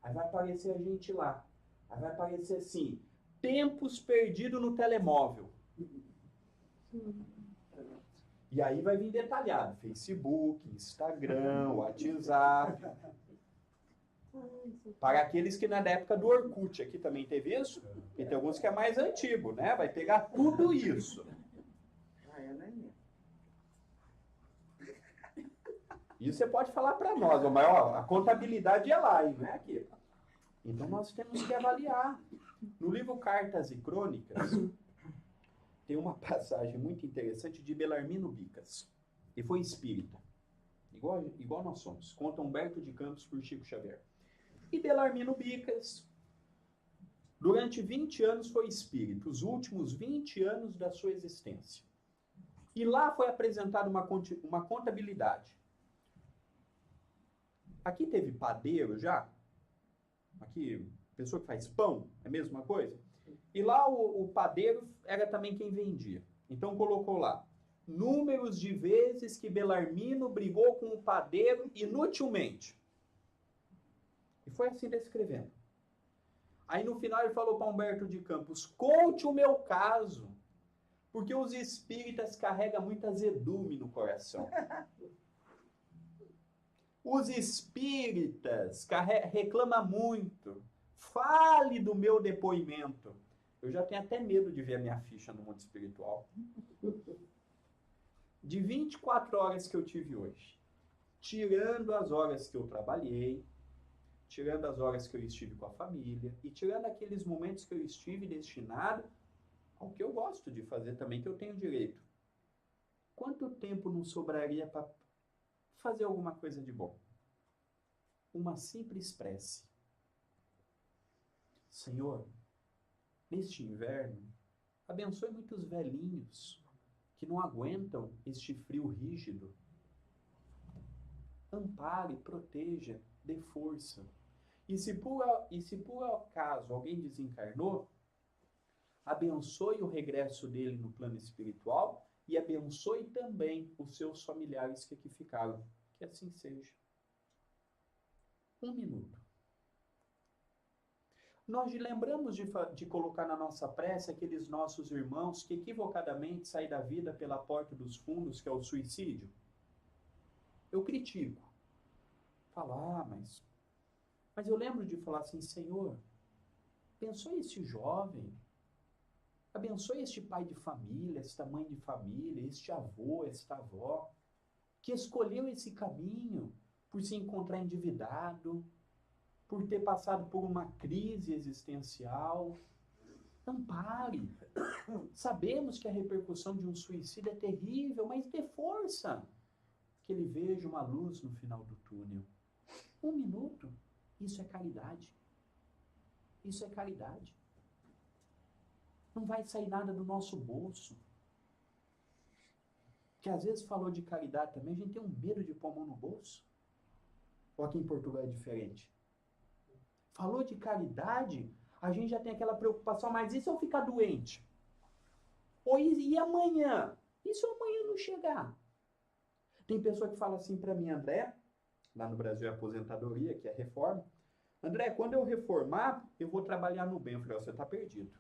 Aí vai aparecer a gente lá. Aí vai aparecer assim, tempos perdidos no telemóvel. E aí vai vir detalhado, Facebook, Instagram, WhatsApp. Para aqueles que na época do Orkut, aqui também teve isso, e tem alguns que é mais antigo, né? Vai pegar tudo isso. Isso você pode falar para nós, mas ó, a contabilidade é lá, e não é aqui. Então nós temos que avaliar. No livro Cartas e Crônicas, tem uma passagem muito interessante de Belarmino Bicas. E foi espírita. Igual nós somos. Conta Humberto de Campos por Chico Xavier. E Belarmino Bicas, durante 20 anos foi espírita. Os últimos 20 anos da sua existência. E lá foi apresentada uma contabilidade. Aqui teve padeiro já? Aqui, pessoa que faz pão, é a mesma coisa? E lá o padeiro era também quem vendia. Então colocou lá, números de vezes que Belarmino brigou com o padeiro inutilmente. E foi assim descrevendo. Aí no final ele falou para Humberto de Campos, conte o meu caso, porque os espíritas carregam muita azedume no coração. Os espíritas reclamam muito. Fale do meu depoimento. Eu já tenho até medo de ver a minha ficha no mundo espiritual. De 24 horas que eu tive hoje, tirando as horas que eu trabalhei, tirando as horas que eu estive com a família, e tirando aqueles momentos que eu estive destinado ao que eu gosto de fazer também, que eu tenho direito. Quanto tempo não sobraria para fazer alguma coisa de bom? Uma simples prece. Senhor, neste inverno, abençoe muitos velhinhos que não aguentam este frio rígido. Ampare, proteja, dê força. E se por acaso alguém desencarnou, abençoe o regresso dele no plano espiritual e abençoe também os seus familiares que aqui ficaram. Que assim seja. 1 minuto. Nós lembramos de colocar na nossa prece aqueles nossos irmãos que equivocadamente saem da vida pela porta dos fundos, que é o suicídio? Eu critico. Falo, mas Mas eu lembro de falar assim, Senhor, abençoe esse jovem, abençoe este pai de família, esta mãe de família, este avô, esta avó, que escolheu esse caminho por se encontrar endividado, por ter passado por uma crise existencial. Ampare. Sabemos que a repercussão de um suicídio é terrível, mas dê força. Que ele veja uma luz no final do túnel. 1 minuto. Isso é caridade. Isso é caridade. Não vai sair nada do nosso bolso. Que às vezes falou de caridade também, a gente tem um medo de pôr a mão no bolso. Ou aqui em Portugal é diferente. Falou de caridade, a gente já tem aquela preocupação, mas e se eu ficar doente? Ou e amanhã? E se amanhã não chegar? Tem pessoa que fala assim para mim, André, lá no Brasil é aposentadoria, que é reforma. André, quando eu reformar, eu vou trabalhar no bem. Eu falei, você está perdido.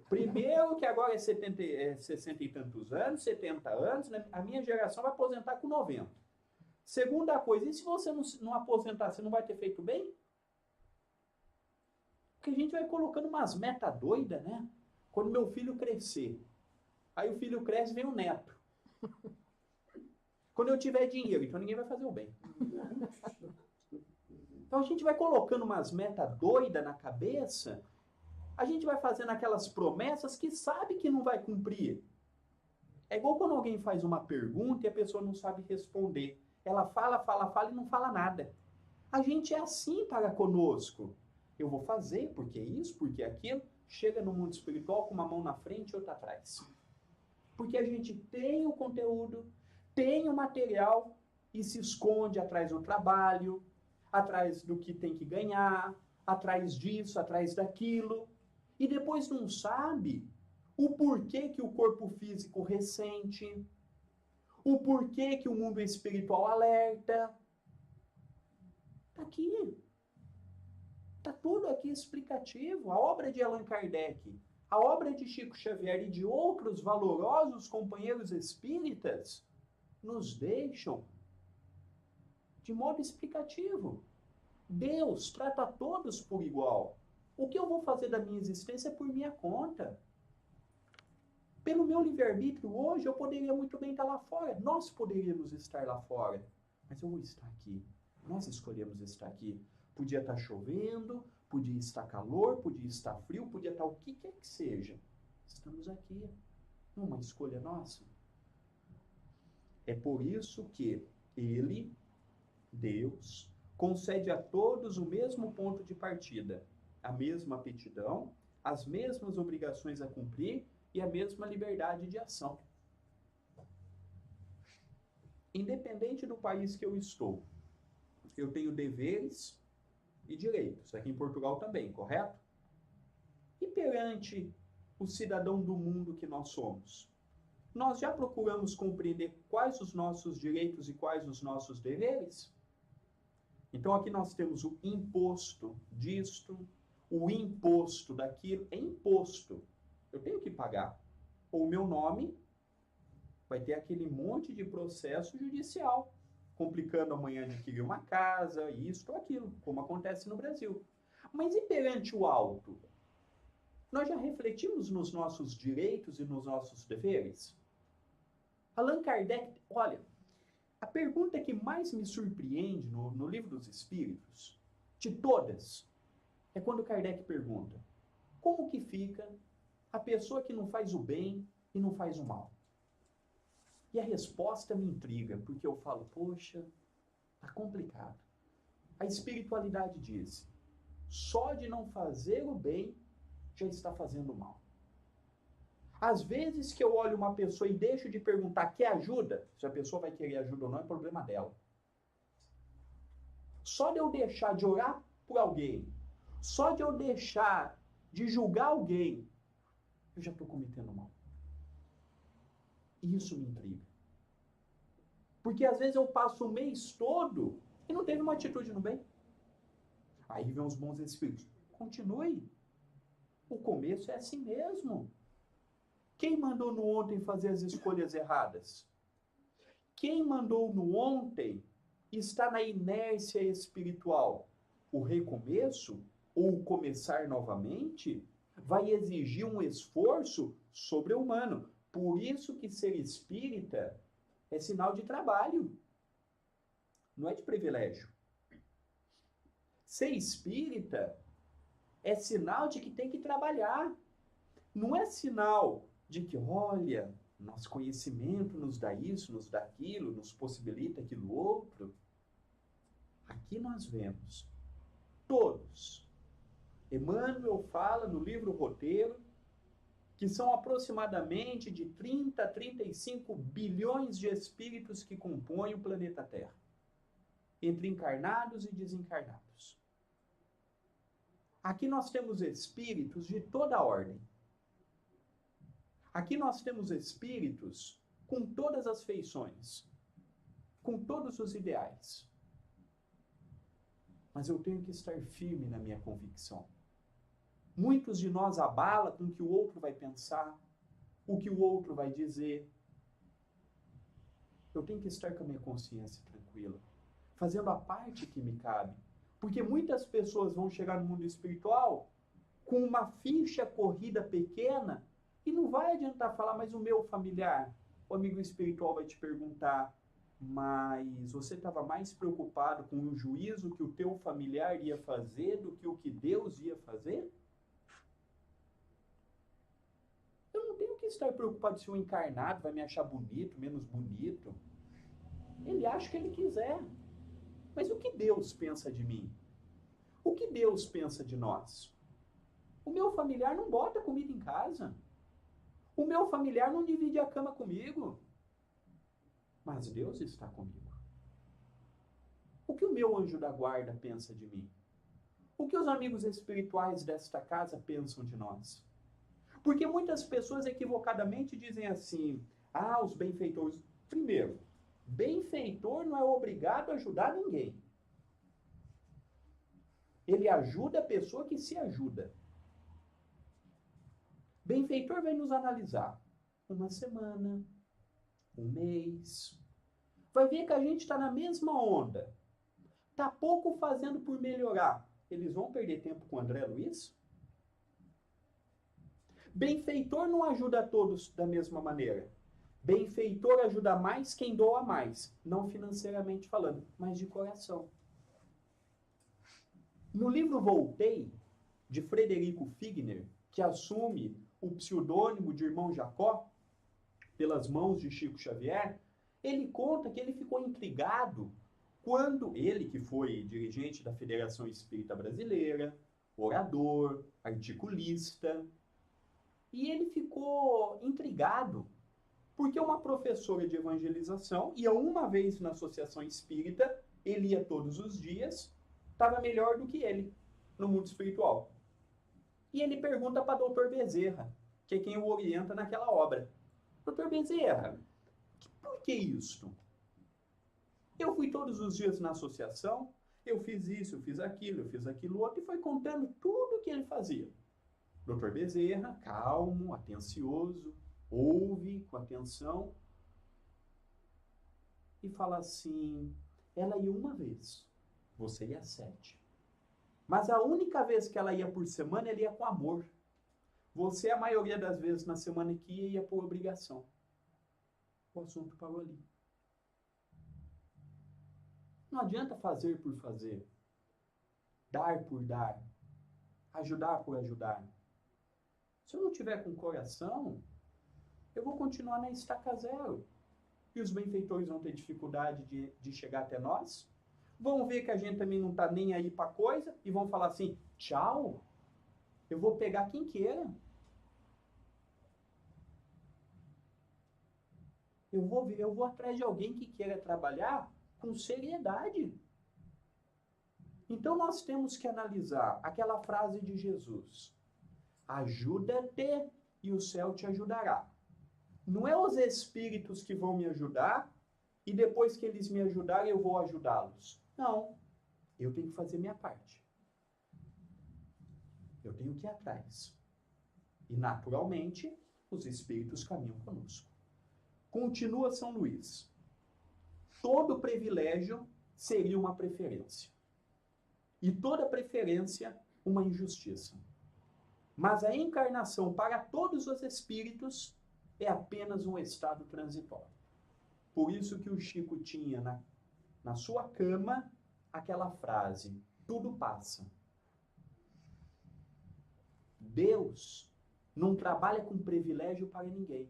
Primeiro que agora é 60 e tantos anos, 70 anos, né? A minha geração vai aposentar com 90. Segunda coisa, e se você não aposentar, você não vai ter feito bem? Porque a gente vai colocando umas metas doidas, né? Quando meu filho crescer. Aí o filho cresce e vem o neto. Quando eu tiver dinheiro, então ninguém vai fazer o bem. Então a gente vai colocando umas metas doidas na cabeça, a gente vai fazendo aquelas promessas que sabe que não vai cumprir. É igual quando alguém faz uma pergunta e a pessoa não sabe responder. Ela fala e não fala nada. A gente é assim para conosco. Eu vou fazer, porque isso, porque aquilo. Chega no mundo espiritual com uma mão na frente e outra atrás. Porque a gente tem o conteúdo, tem o material e se esconde atrás do trabalho, atrás do que tem que ganhar, atrás disso, atrás daquilo. E depois não sabe o porquê que o corpo físico ressente, o porquê que o mundo espiritual alerta. Está aqui. Está tudo aqui explicativo. A obra de Allan Kardec, a obra de Chico Xavier e de outros valorosos companheiros espíritas nos deixam de modo explicativo. Deus trata todos por igual. O que eu vou fazer da minha existência é por minha conta. Pelo meu livre-arbítrio, hoje eu poderia muito bem estar lá fora. Nós poderíamos estar lá fora. Mas eu vou estar aqui. Nós escolhemos estar aqui. Podia estar chovendo, podia estar calor, podia estar frio, podia estar o que quer que seja. Estamos aqui. Uma escolha nossa. É por isso que Ele, Deus, concede a todos o mesmo ponto de partida, a mesma aptidão, as mesmas obrigações a cumprir e a mesma liberdade de ação. Independente do país que eu estou, eu tenho deveres e direitos. Aqui em Portugal também, correto? E perante o cidadão do mundo que nós somos, nós já procuramos compreender quais os nossos direitos e quais os nossos deveres? Então aqui nós temos o imposto disto, o imposto daquilo. É imposto. Eu tenho que pagar. Ou o meu nome vai ter aquele monte de processo judicial, complicando amanhã adquirir uma casa, isto ou aquilo, como acontece no Brasil. Mas e perante o alto? Nós já refletimos nos nossos direitos e nos nossos deveres? Allan Kardec, olha, a pergunta que mais me surpreende no Livro dos Espíritos, de todas, é quando Kardec pergunta: como que fica a pessoa que não faz o bem e não faz o mal? E a resposta me intriga, porque eu falo, poxa, tá complicado. A espiritualidade diz, só de não fazer o bem já está fazendo o mal. Às vezes que eu olho uma pessoa e deixo de perguntar, quer ajuda? Se a pessoa vai querer ajuda ou não, é problema dela. Só de eu deixar de orar por alguém, só de eu deixar de julgar alguém, eu já estou cometendo mal. E isso me intriga. Porque às vezes eu passo o mês todo e não teve uma atitude no bem. Aí vem os bons espíritos. Continue. O começo é assim mesmo. Quem mandou no ontem fazer as escolhas erradas? Quem mandou no ontem está na inércia espiritual. o recomeço, ou o começar novamente, vai exigir um esforço sobre-humano. Por isso que ser espírita é sinal de trabalho, não é de privilégio. Ser espírita é sinal de que tem que trabalhar. Não é sinal de que, olha, nosso conhecimento nos dá isso, nos dá aquilo, nos possibilita aquilo outro. Aqui nós vemos todos. Emmanuel fala no livro Roteiro que são aproximadamente de 30 a 35 bilhões de espíritos que compõem o planeta Terra, entre encarnados e desencarnados. Aqui nós temos espíritos de toda a ordem. Aqui nós temos espíritos com todas as feições, com todos os ideais. Mas eu tenho que estar firme na minha convicção. Muitos de nós abala com o que o outro vai pensar, o que o outro vai dizer. Eu tenho que estar com a minha consciência tranquila, fazendo a parte que me cabe. Porque muitas pessoas vão chegar no mundo espiritual com uma ficha corrida pequena e não vai adiantar falar, mas o meu familiar, o amigo espiritual vai te perguntar, mas você estava mais preocupado com o juízo que o teu familiar ia fazer do que o que Deus ia fazer? Eu não tenho que estar preocupado se o encarnado vai me achar bonito, menos bonito. Ele acha o que ele quiser. Mas o que Deus pensa de mim? O que Deus pensa de nós? O meu familiar não bota comida em casa. O meu familiar não divide a cama comigo. Mas Deus está comigo. O que o meu anjo da guarda pensa de mim? O que os amigos espirituais desta casa pensam de nós? Porque muitas pessoas equivocadamente dizem assim, os benfeitores. Primeiro, benfeitor não é obrigado a ajudar ninguém. Ele ajuda a pessoa que se ajuda. Benfeitor vai nos analisar uma semana, um mês. Vai ver que a gente está na mesma onda. Está pouco fazendo por melhorar. Eles vão perder tempo com o André Luiz? Benfeitor não ajuda a todos da mesma maneira. Benfeitor ajuda mais quem doa mais. Não financeiramente falando, mas de coração. No livro Voltei, de Frederico Figner, que assume o pseudônimo de Irmão Jacó, pelas mãos de Chico Xavier, ele conta que ele ficou intrigado quando ele, que foi dirigente da Federação Espírita Brasileira, orador, articulista, e ele ficou intrigado porque uma professora de evangelização ia uma vez na Associação Espírita, ele ia todos os dias, estava melhor do que ele no mundo espiritual. E ele pergunta para Dr. Bezerra, que é quem o orienta naquela obra. Dr. Bezerra, por que isso? Eu fui todos os dias na associação, eu fiz isso, eu fiz aquilo outro, e foi contando tudo o que ele fazia. Dr. Bezerra, calmo, atencioso, ouve com atenção e fala assim, ela ia uma vez, você ia 7. Mas a única vez que ela ia por semana, ela ia com amor. Você, a maioria das vezes na semana que ia por obrigação. O assunto parou ali. Não adianta fazer por fazer. Dar por dar. Ajudar por ajudar. Se eu não tiver com coração, eu vou continuar na estaca zero. E os benfeitores vão ter dificuldade de chegar até nós. Vão ver que a gente também não está nem aí para coisa e vão falar assim, tchau, eu vou pegar quem queira. Eu vou atrás de alguém que queira trabalhar com seriedade. Então nós temos que analisar aquela frase de Jesus. Ajuda-te e o céu te ajudará. Não é os espíritos que vão me ajudar e depois que eles me ajudarem eu vou ajudá-los. Não, eu tenho que fazer minha parte. Eu tenho que ir atrás. E naturalmente os espíritos caminham conosco. Continua São Luís. Todo privilégio seria uma preferência. e toda preferência uma injustiça. Mas a encarnação para todos os espíritos é apenas um estado transitório. Por isso que o Chico tinha na sua cama aquela frase: tudo passa. Deus não trabalha com privilégio para ninguém.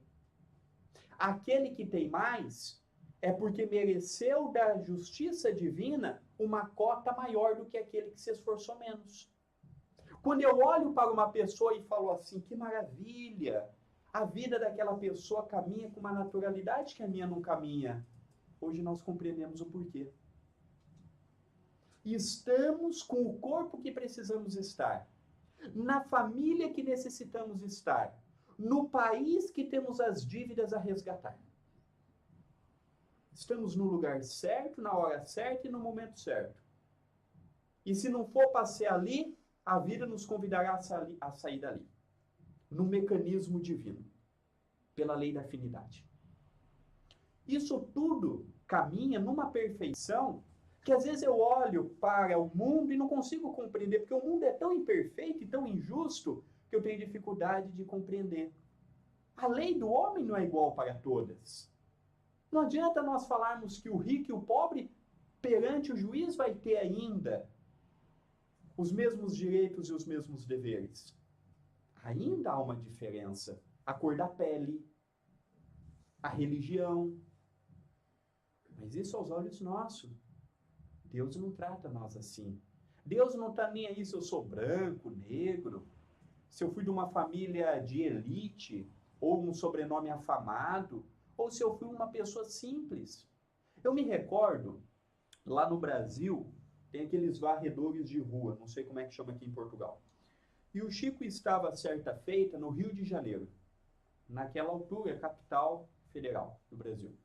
Aquele que tem mais é porque mereceu da justiça divina uma cota maior do que aquele que se esforçou menos. Quando eu olho para uma pessoa e falo assim, que maravilha, a vida daquela pessoa caminha com uma naturalidade que a minha não caminha. Hoje nós compreendemos o porquê. Estamos com o corpo que precisamos estar, na família que necessitamos estar, no país que temos as dívidas a resgatar. Estamos no lugar certo, na hora certa e no momento certo. E se não for para ser ali, a vida nos convidará a sair dali. No mecanismo divino, pela lei da afinidade. Isso tudo caminha numa perfeição que às vezes eu olho para o mundo e não consigo compreender, porque o mundo é tão imperfeito e tão injusto que eu tenho dificuldade de compreender. A lei do homem não é igual para todas. Não adianta nós falarmos que o rico e o pobre, perante o juiz, vai ter ainda os mesmos direitos e os mesmos deveres. Ainda há uma diferença. A cor da pele, a religião. Mas isso aos olhos nossos. Deus não trata nós assim. Deus não está nem aí se eu sou branco, negro, se eu fui de uma família de elite, ou um sobrenome afamado, ou se eu fui uma pessoa simples. Eu me recordo, lá no Brasil, tem aqueles varredores de rua, não sei como é que chama aqui em Portugal. E o Chico estava, certa feita, no Rio de Janeiro, naquela altura, capital federal do Brasil.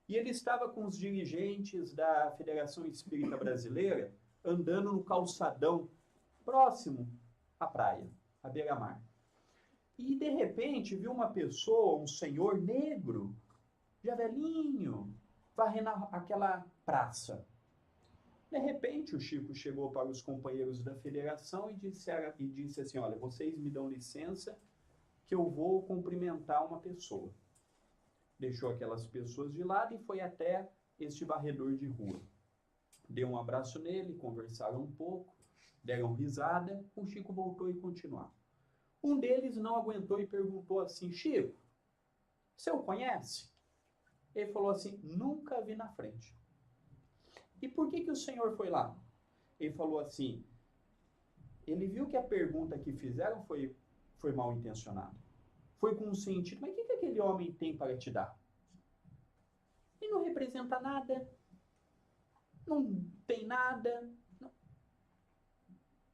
E ele estava com os dirigentes da Federação Espírita Brasileira, andando no calçadão, próximo à praia, à beira-mar. E, de repente, viu uma pessoa, um senhor negro, já velhinho, varrendo aquela praça. De repente, o Chico chegou para os companheiros da federação e disse assim, olha, vocês me dão licença que eu vou cumprimentar uma pessoa. Deixou aquelas pessoas de lado e foi até este varredor de rua. Deu um abraço nele, conversaram um pouco, deram risada, o Chico voltou e continuou. Um deles não aguentou e perguntou assim, Chico, você o conhece? Ele falou assim, nunca vi na frente. E por que o senhor foi lá? Ele falou assim, ele viu que a pergunta que fizeram foi mal intencionada. Foi com um sentido, mas o que aquele homem tem para te dar? Ele não representa nada, não tem nada. Não.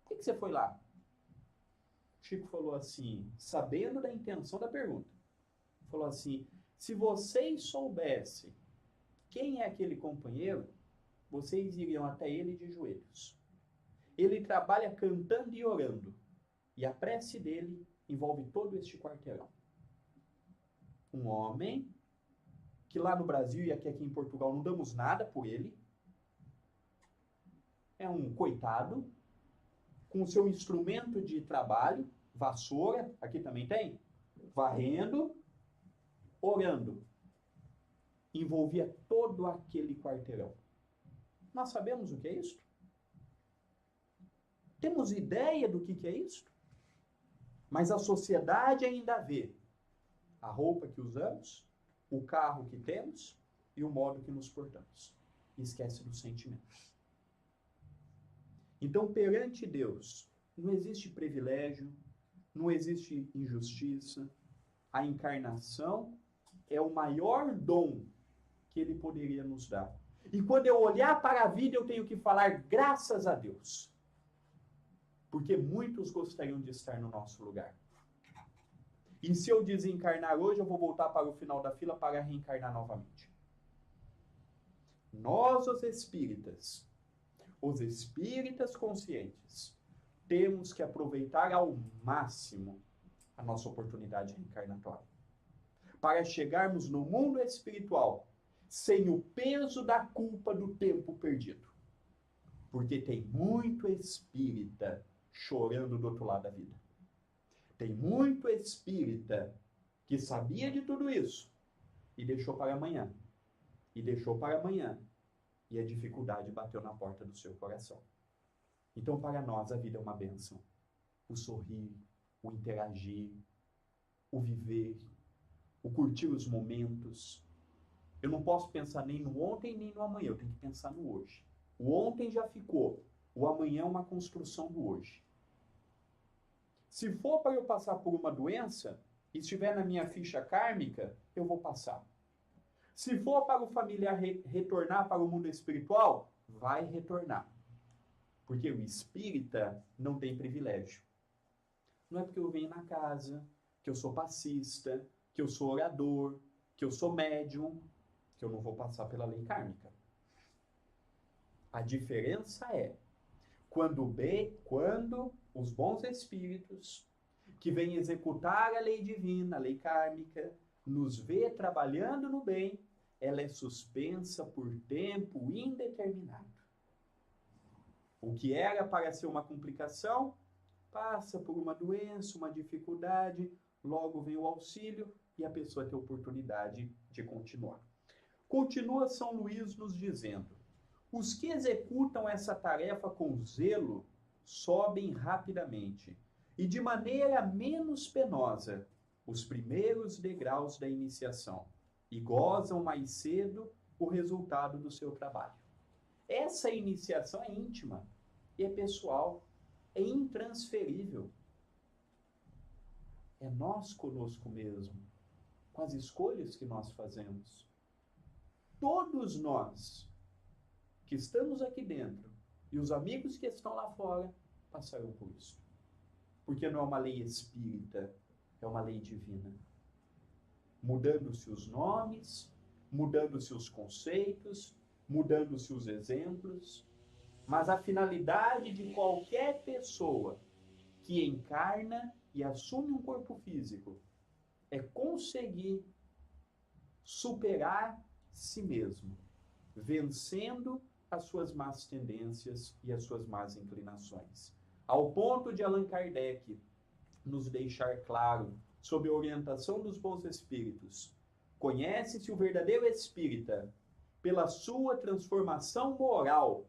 Por que você foi lá? Chico falou assim, sabendo da intenção da pergunta, falou assim, se vocês soubessem quem é aquele companheiro, vocês iriam até ele de joelhos. Ele trabalha cantando e orando, e a prece dele envolve todo este quarteirão. Um homem que lá no Brasil e aqui em Portugal não damos nada por ele, é um coitado, com o seu instrumento de trabalho, vassoura, aqui também tem, varrendo, orando. Envolvia todo aquele quarteirão. Nós sabemos o que é isso? Temos ideia do que é isso? Mas a sociedade ainda vê a roupa que usamos, o carro que temos e o modo que nos portamos. Esquece dos sentimentos. Então, perante Deus, não existe privilégio, não existe injustiça. A encarnação é o maior dom que Ele poderia nos dar. E quando eu olhar para a vida, eu tenho que falar graças a Deus. Porque muitos gostariam de estar no nosso lugar. E se eu desencarnar hoje, eu vou voltar para o final da fila para reencarnar novamente. Nós, os espíritas conscientes, temos que aproveitar ao máximo a nossa oportunidade reencarnatória. Para chegarmos no mundo espiritual sem o peso da culpa do tempo perdido. Porque tem muito espírita chorando do outro lado da vida. Tem muito espírita que sabia de tudo isso e deixou para amanhã. E deixou para amanhã. E a dificuldade bateu na porta do seu coração. Então, para nós, a vida é uma bênção. O sorrir, o interagir, o viver, o curtir os momentos. Eu não posso pensar nem no ontem, nem no amanhã. Eu tenho que pensar no hoje. O ontem já ficou. O amanhã é uma construção do hoje. Se for para eu passar por uma doença, e estiver na minha ficha kármica, eu vou passar. Se for para o familiar retornar para o mundo espiritual, vai retornar. Porque o espírita não tem privilégio. Não é porque eu venho na casa, que eu sou passista, que eu sou orador, que eu sou médium, que eu não vou passar pela lei kármica. A diferença é quando os bons espíritos que vêm executar a lei divina, a lei kármica, nos vê trabalhando no bem, ela é suspensa por tempo indeterminado. O que era para ser uma complicação, passa por uma doença, uma dificuldade, logo vem o auxílio e a pessoa tem a oportunidade de continuar. Continua São Luís nos dizendo: os que executam essa tarefa com zelo sobem rapidamente e de maneira menos penosa os primeiros degraus da iniciação e gozam mais cedo o resultado do seu trabalho. Essa iniciação é íntima e é pessoal, é intransferível. É nós conosco mesmo, com as escolhas que nós fazemos. Todos nós que estamos aqui dentro e os amigos que estão lá fora passarão por isso. Porque não é uma lei espírita, é uma lei divina. Mudando-se os nomes, mudando-se os conceitos, mudando-se os exemplos, mas a finalidade de qualquer pessoa que encarna e assume um corpo físico é conseguir superar si mesmo, vencendo as suas más tendências e as suas más inclinações. Ao ponto de Allan Kardec nos deixar claro, sob a orientação dos bons espíritos, conhece-se o verdadeiro espírita pela sua transformação moral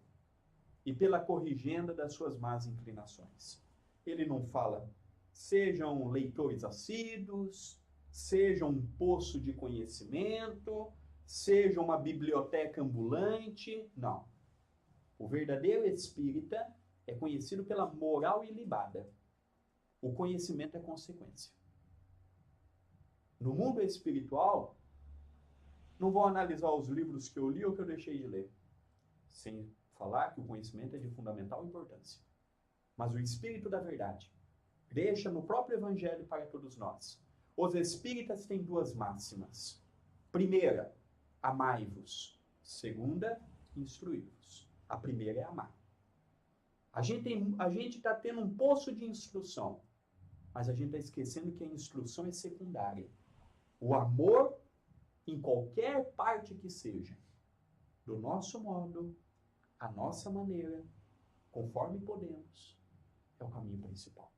e pela corrigenda das suas más inclinações. Ele não fala, sejam leitores assíduos, sejam um poço de conhecimento, sejam uma biblioteca ambulante. Não. O verdadeiro espírita é conhecido pela moral ilibada. O conhecimento é consequência. No mundo espiritual, não vou analisar os livros que eu li ou que eu deixei de ler, sem falar que o conhecimento é de fundamental importância. Mas o Espírito da Verdade deixa no próprio Evangelho para todos nós. Os espíritas têm duas máximas. Primeira, amai-vos. Segunda, instruí-vos. A primeira é amar. A gente está tendo um poço de instrução, mas a gente está esquecendo que a instrução é secundária. O amor, em qualquer parte que seja, do nosso modo, a nossa maneira, conforme podemos, é o caminho principal.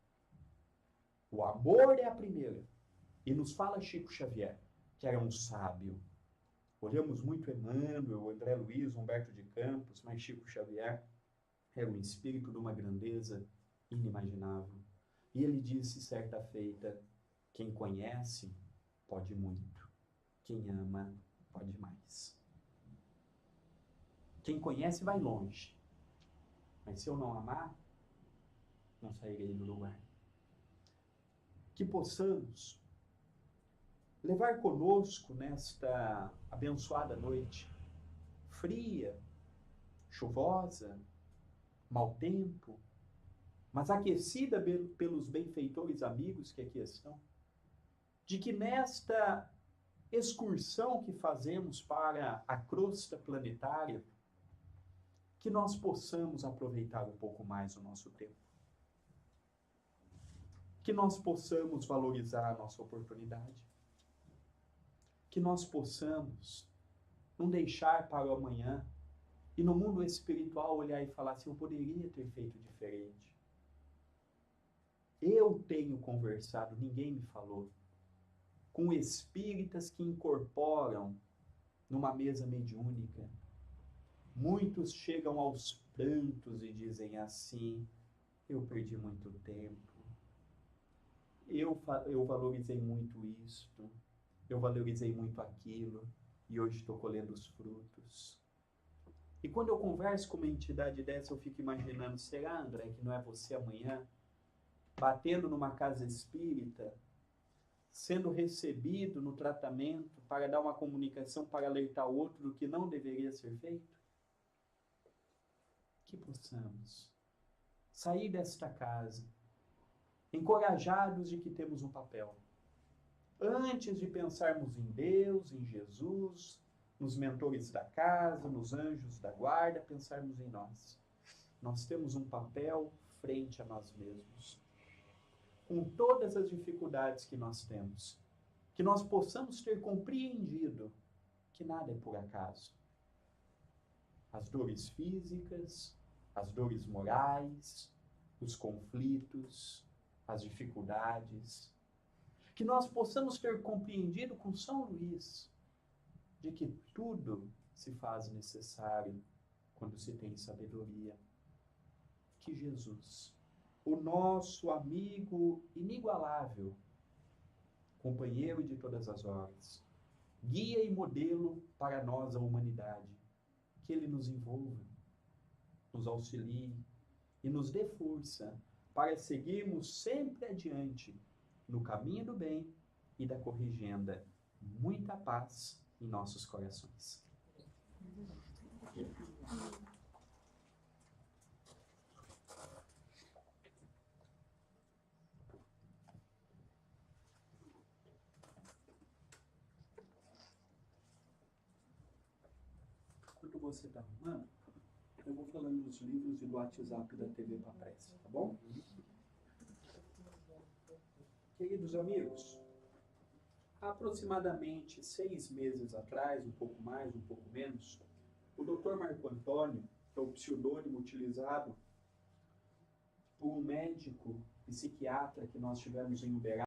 O amor é a primeira. E nos fala Chico Xavier, que era um sábio. Olhamos muito Emmanuel, André Luiz, Humberto de Campos, mas Chico Xavier era um espírito de uma grandeza inimaginável. E ele disse certa feita, quem conhece pode muito, quem ama pode mais. Quem conhece vai longe, mas se eu não amar, não sairei do lugar. Que possamos levar conosco nesta abençoada noite, fria, chuvosa, mau tempo, mas aquecida pelos benfeitores amigos que aqui estão, de que nesta excursão que fazemos para a crosta planetária, que nós possamos aproveitar um pouco mais o nosso tempo. Que nós possamos valorizar a nossa oportunidade. Que nós possamos não deixar para o amanhã E no mundo espiritual olhar e falar assim, eu poderia ter feito diferente. Eu tenho conversado, ninguém me falou, com espíritas que incorporam numa mesa mediúnica. Muitos chegam aos prantos e dizem assim, eu perdi muito tempo, eu valorizei muito isto, eu valorizei muito aquilo, e hoje estou colhendo os frutos. E quando eu converso com uma entidade dessa, eu fico imaginando, será, André, que não é você amanhã, batendo numa casa espírita, sendo recebido no tratamento para dar uma comunicação, para alertar o outro do que não deveria ser feito? Que possamos sair desta casa, encorajados de que temos um papel. Antes de pensarmos em Deus, em Jesus, nos mentores da casa, nos anjos da guarda, pensarmos em nós. Nós temos um papel frente a nós mesmos. Com todas as dificuldades que nós temos, que nós possamos ter compreendido que nada é por acaso. As dores físicas, as dores morais, os conflitos, as dificuldades, que nós possamos ter compreendido com São Luís de que tudo se faz necessário quando se tem sabedoria. Que Jesus, o nosso amigo inigualável, companheiro de todas as horas, guia e modelo para nós, a humanidade, que Ele nos envolva, nos auxilie e nos dê força para seguirmos sempre adiante no caminho do bem e da corrigenda. Muita paz em nossos corações. Enquanto você está arrumando, eu vou falando dos livros e do WhatsApp da TV para prece, tá bom? Queridos amigos, há aproximadamente 6 meses atrás, um pouco mais, um pouco menos, o Dr. Marco Antônio, que é o pseudônimo utilizado por um médico psiquiatra que nós tivemos em Uberaba,